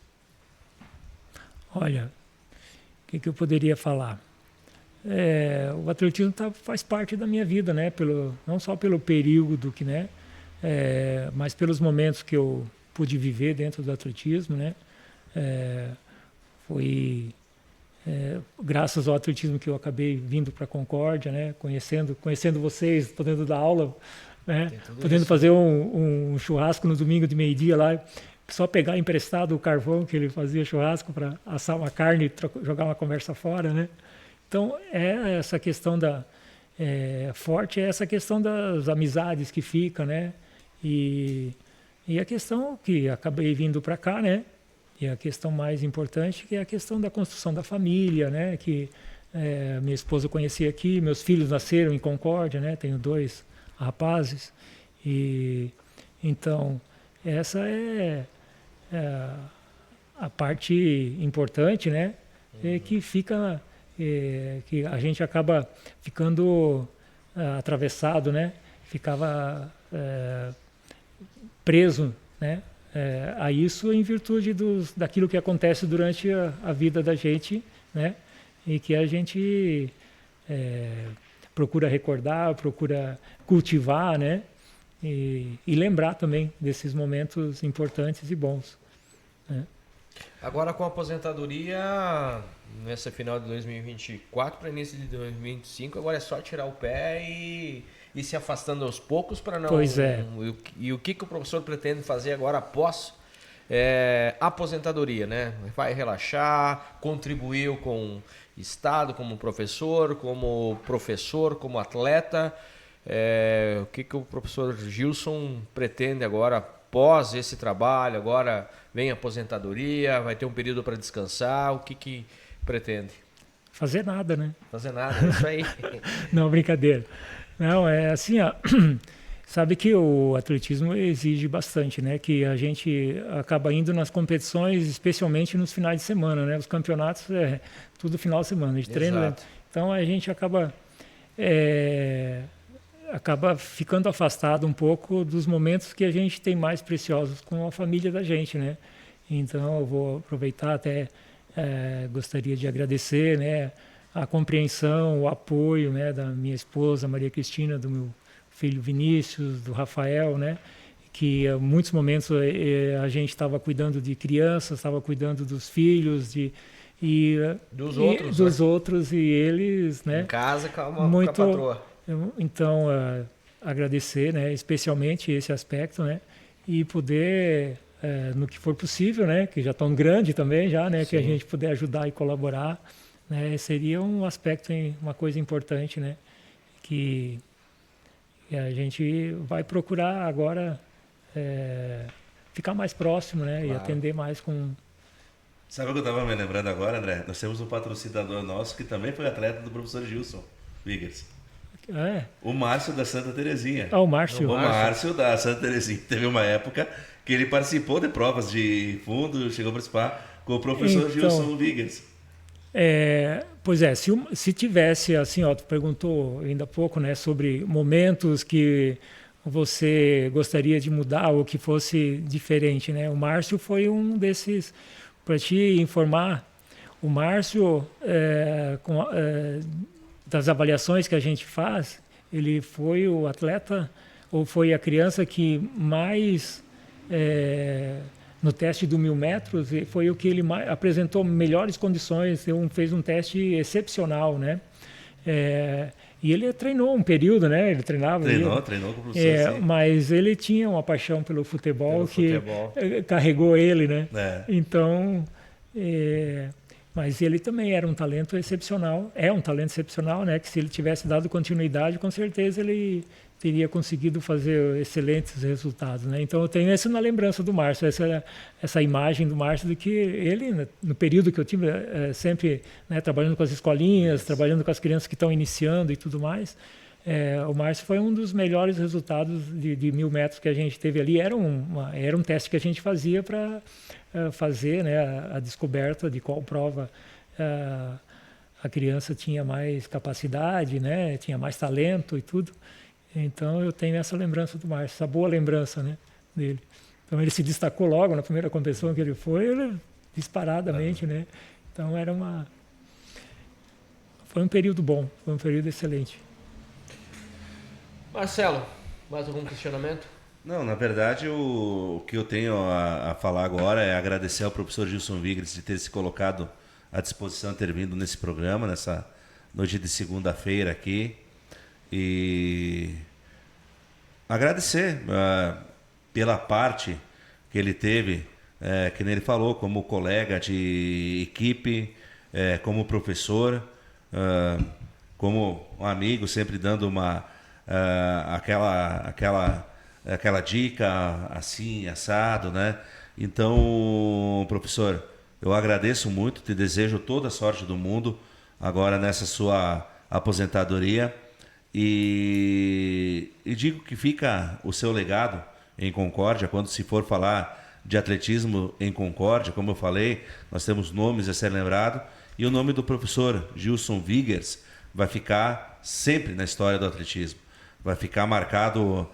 Olha, o que eu poderia falar? O atletismo faz parte da minha vida, né? Não só pelo período que, né? Mas pelos momentos que eu pude viver dentro do atletismo, né? Foi graças ao atletismo que eu acabei vindo para a Concórdia, né? Conhecendo vocês, podendo dar aula, né? Podendo fazer um churrasco no domingo de meio-dia lá, só pegar emprestado o carvão que ele fazia churrasco para assar uma carne e jogar uma conversa fora, né? Então, essa questão forte é essa questão das amizades que fica, né? E a questão que acabei vindo para cá, né? E a questão mais importante que é a questão da construção da família, né? Que minha esposa eu conheci aqui, meus filhos nasceram em Concórdia, né? Tenho 2 rapazes. E então, essa é a parte importante, né? Que fica... que a gente acaba ficando atravessado, né? Ficava preso, né? A isso em virtude daquilo que acontece durante a vida da gente, né? E que a gente procura recordar, procura cultivar, né? E lembrar também desses momentos importantes e bons, né? Agora com a aposentadoria, nessa final de 2024 para início de 2025, agora é só tirar o pé e se afastando aos poucos para não... Pois é. E o que o professor pretende fazer agora após a aposentadoria, né? Vai relaxar, contribuiu com o Estado, como professor, como atleta. O que o professor Gilson pretende agora após esse trabalho? Agora vem a aposentadoria, vai ter um período para descansar. O que pretende? Fazer nada, né? Fazer nada, é isso aí. Não, brincadeira. Não, é assim, ó, sabe que o atletismo exige bastante, né? Que a gente acaba indo nas competições, especialmente nos finais de semana, né? Os campeonatos tudo final de semana, a gente treina. Exato. Então a gente acaba ficando afastado um pouco dos momentos que a gente tem mais preciosos com a família da gente, né? Então eu vou aproveitar até, gostaria de agradecer, né? A compreensão, o apoio, né, da minha esposa Maria Cristina, do meu filho Vinícius, do Rafael, né, que em muitos momentos a gente estava cuidando de crianças, estava cuidando dos filhos, dos outros e eles, né, em casa com a patroa. Então, agradecer, né, especialmente esse aspecto, né, e poder, no que for possível, né, que já estão grande também já, né, que a gente puder ajudar e colaborar, né? Seria um aspecto, uma coisa importante, né? Que a gente vai procurar agora ficar mais próximo, né? Claro. E atender mais com... Sabe o que eu estava me lembrando agora, André? Nós temos um patrocinador nosso que também foi atleta do professor Gilson Wiggers. O Márcio da Santa Terezinha. O Márcio. O Márcio da Santa Terezinha. Teve uma época que ele participou de provas de fundo, chegou a participar com o professor Gilson Wiggers. Pois é, se tivesse, assim, tu perguntou ainda há pouco, né, sobre momentos que você gostaria de mudar ou que fosse diferente, né? O Márcio foi um desses. Para te informar, o Márcio, das avaliações que a gente faz, ele foi o atleta ou foi a criança que mais, no teste do 1.000 metros, foi o que ele apresentou melhores condições, fez um teste excepcional, né? E ele treinou um período, né? Ele treinava. Treinou com o professor, sim. Mas ele tinha uma paixão pelo futebol carregou ele, né? Então, mas ele também era um talento excepcional. É um talento excepcional, né? Que se ele tivesse dado continuidade, com certeza ele teria conseguido fazer excelentes resultados, né? Então eu tenho isso na lembrança do Márcio, essa imagem do Márcio, de que ele, no período que eu tive, sempre, né, trabalhando com as escolinhas, trabalhando com as crianças que estão iniciando e tudo mais, o Márcio foi um dos melhores resultados de 1.000 metros que a gente teve ali. Era um teste que a gente fazia para fazer, né, a descoberta de qual prova a criança tinha mais capacidade, né, tinha mais talento e tudo. Então eu tenho essa lembrança do Márcio, essa boa lembrança, né, dele. Então ele se destacou logo na primeira competição que ele foi, disparadamente, né. Então foi um período bom, foi um período excelente. Marcelo, mais algum questionamento? Não, na verdade o que eu tenho a falar agora é agradecer ao professor Gilson Wiggers de ter se colocado à disposição, ter vindo nesse programa, nessa noite de segunda-feira aqui. E agradecer pela parte que ele teve, que nem ele falou, como colega de equipe, como professor, como um amigo, sempre dando aquela dica assim, assado, né? Então, professor, eu agradeço muito, te desejo toda a sorte do mundo agora nessa sua aposentadoria. E digo que fica o seu legado em Concórdia, quando se for falar de atletismo em Concórdia, como eu falei, nós temos nomes a ser lembrado, e o nome do professor Gilson Wiggers vai ficar sempre na história do atletismo. Vai ficar marcado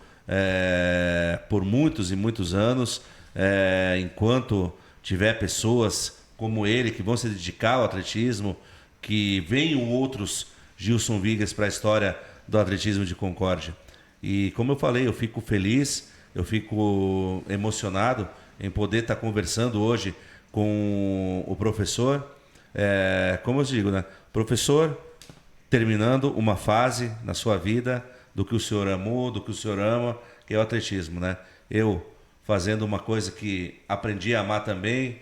por muitos e muitos anos, enquanto tiver pessoas como ele que vão se dedicar ao atletismo, que venham outros Gilson Wiggers para a história do atletismo de Concórdia. E como eu falei, eu fico feliz, eu fico emocionado em poder estar conversando hoje com o professor, como eu digo, né? Professor terminando uma fase na sua vida do que o senhor amou, do que o senhor ama, que é o atletismo, né? Eu fazendo uma coisa que aprendi a amar também,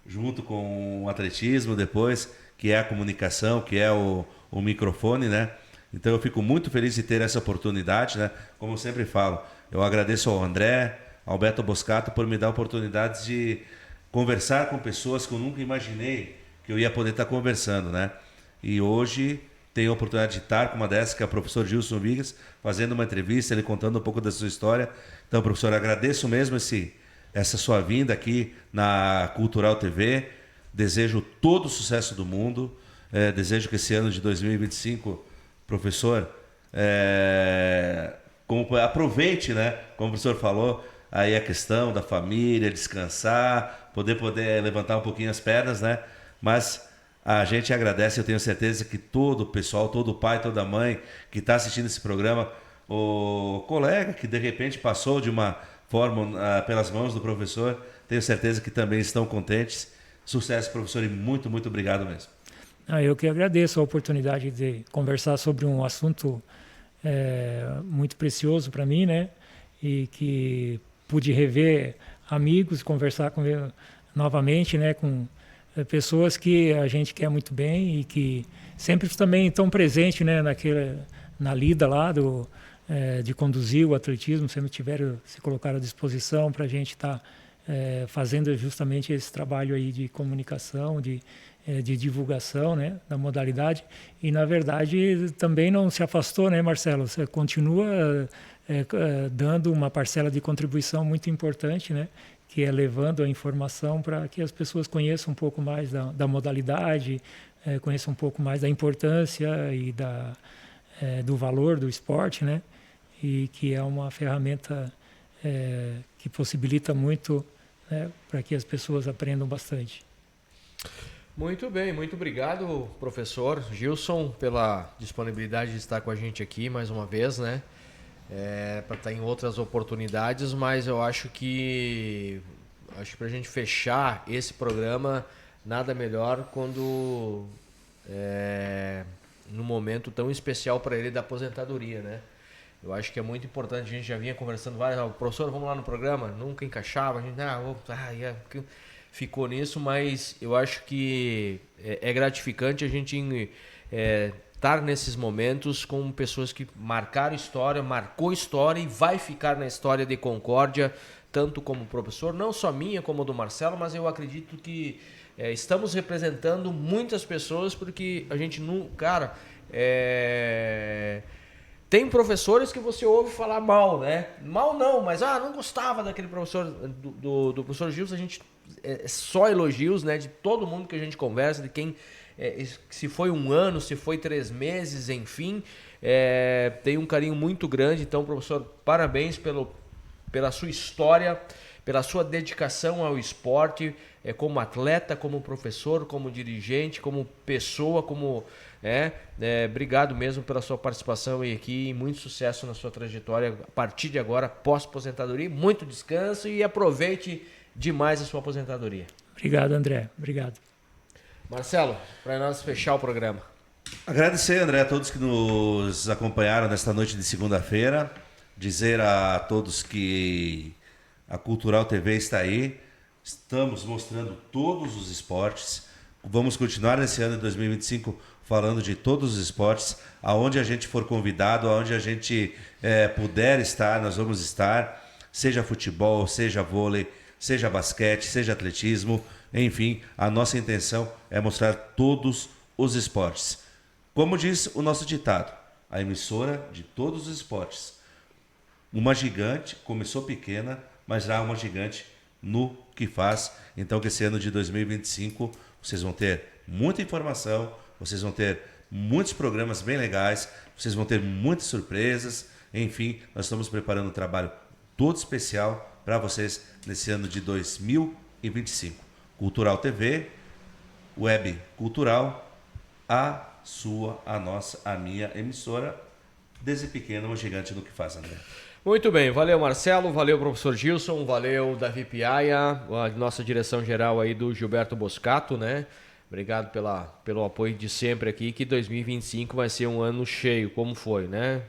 junto com o atletismo depois, que é a comunicação, que é o microfone, né? Então eu fico muito feliz de ter essa oportunidade, né? Como eu sempre falo, eu agradeço ao André, ao Beto Boscato por me dar oportunidades de conversar com pessoas que eu nunca imaginei que eu ia poder estar conversando, né? E hoje tenho a oportunidade de estar com uma dessas, que é o professor Gilson Wiggers, fazendo uma entrevista, ele contando um pouco da sua história. Então, professor, agradeço mesmo essa sua vinda aqui na Cultural TV. Desejo todo o sucesso do mundo. Desejo que esse ano de 2025, professor, aproveite, né? Como o professor falou, aí a questão da família, descansar, poder levantar um pouquinho as pernas, né? Mas a gente agradece, eu tenho certeza que todo o pessoal, todo o pai, toda a mãe que está assistindo esse programa, o colega que de repente passou de uma forma pelas mãos do professor, tenho certeza que também estão contentes. Sucesso, professor, e muito, muito obrigado mesmo. Eu que agradeço a oportunidade de conversar sobre um assunto muito precioso para mim, né? E que pude rever amigos, conversar com ele novamente, né? Com pessoas que a gente quer muito bem e que sempre também estão presentes, né, na lida lá de conduzir o atletismo, sempre se colocaram à disposição para a gente estar fazendo justamente esse trabalho aí de comunicação, de divulgação, né, da modalidade. E, na verdade, também não se afastou, né, Marcelo? Você continua dando uma parcela de contribuição muito importante, né, que é levando a informação para que as pessoas conheçam um pouco mais da modalidade, conheçam um pouco mais da importância e do valor do esporte, né, e que é uma ferramenta que possibilita muito, né, para que as pessoas aprendam bastante. Muito bem, muito obrigado, professor Gilson, pela disponibilidade de estar com a gente aqui mais uma vez, né? Para estar em outras oportunidades, mas eu acho que para a gente fechar esse programa, nada melhor quando num momento tão especial para ele da aposentadoria, né? Eu acho que é muito importante, a gente já vinha conversando várias, professor, vamos lá no programa, nunca encaixava, a gente ficou nisso, mas eu acho que é gratificante a gente estar nesses momentos com pessoas que marcaram história, marcou história e vai ficar na história de Concórdia, tanto como professor, não só minha como do Marcelo, mas eu acredito que estamos representando muitas pessoas, porque a gente não, cara, tem professores que você ouve falar mal, né? Mal não, mas não gostava daquele professor, do professor Gilson, a gente só elogios, né? De todo mundo que a gente conversa, de quem, se foi 1 ano, se foi 3 meses, enfim, tem um carinho muito grande. Então, professor, parabéns pela sua história, pela sua dedicação ao esporte, como atleta, como professor, como dirigente, como pessoa, obrigado mesmo pela sua participação aqui e muito sucesso na sua trajetória a partir de agora, pós-aposentadoria, muito descanso e aproveite demais a sua aposentadoria. Obrigado, André. Obrigado. Marcelo, para nós fechar o programa. Agradecer, André, a todos que nos acompanharam nesta noite de segunda-feira. Dizer a todos que a Cultural TV está aí. Estamos mostrando todos os esportes. Vamos continuar nesse ano de 2025 falando de todos os esportes. Aonde a gente for convidado, aonde a gente puder estar, nós vamos estar. Seja futebol, seja vôlei, seja basquete, seja atletismo. Enfim, a nossa intenção é mostrar todos os esportes. Como diz o nosso ditado, a emissora de todos os esportes. Uma gigante, começou pequena, mas já uma gigante no que faz. Então, que esse ano de 2025, vocês vão ter muita informação, vocês vão ter muitos programas bem legais, vocês vão ter muitas surpresas. Enfim, nós estamos preparando um trabalho todo especial para vocês nesse ano de 2025. Cultural TV, Web Cultural, a sua, a nossa, a minha emissora, desde pequena, uma gigante no que faz, André. Muito bem, valeu Marcelo, valeu professor Gilson, valeu Davi Piaia, a nossa direção geral aí do Gilberto Boscato, né? Obrigado pelo apoio de sempre aqui, que 2025 vai ser um ano cheio, como foi, né?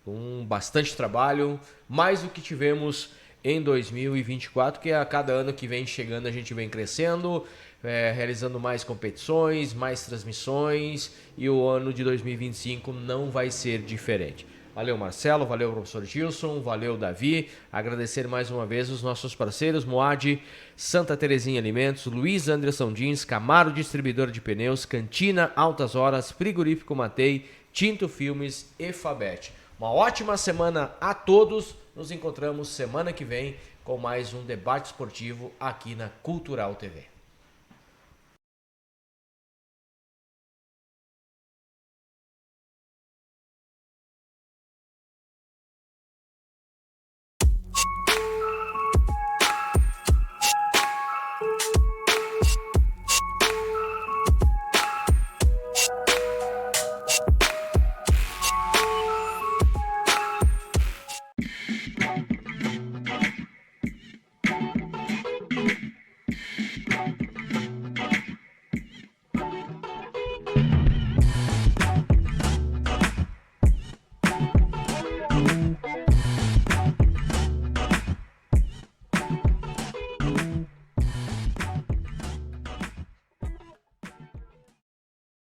Com bastante trabalho, mais do que tivemos em 2024, que a cada ano que vem chegando a gente vem crescendo, realizando mais competições, mais transmissões, e o ano de 2025 não vai ser diferente. Valeu Marcelo, valeu professor Gilson, valeu Davi, agradecer mais uma vez os nossos parceiros, Moad, Santa Terezinha Alimentos, Luiz Anderson Jeans, Camaro Distribuidor de Pneus, Cantina Altas Horas, Frigorífico Matei, Tinto Filmes e Fabete. Uma ótima semana a todos, nos encontramos semana que vem com mais um debate esportivo aqui na Cultural TV.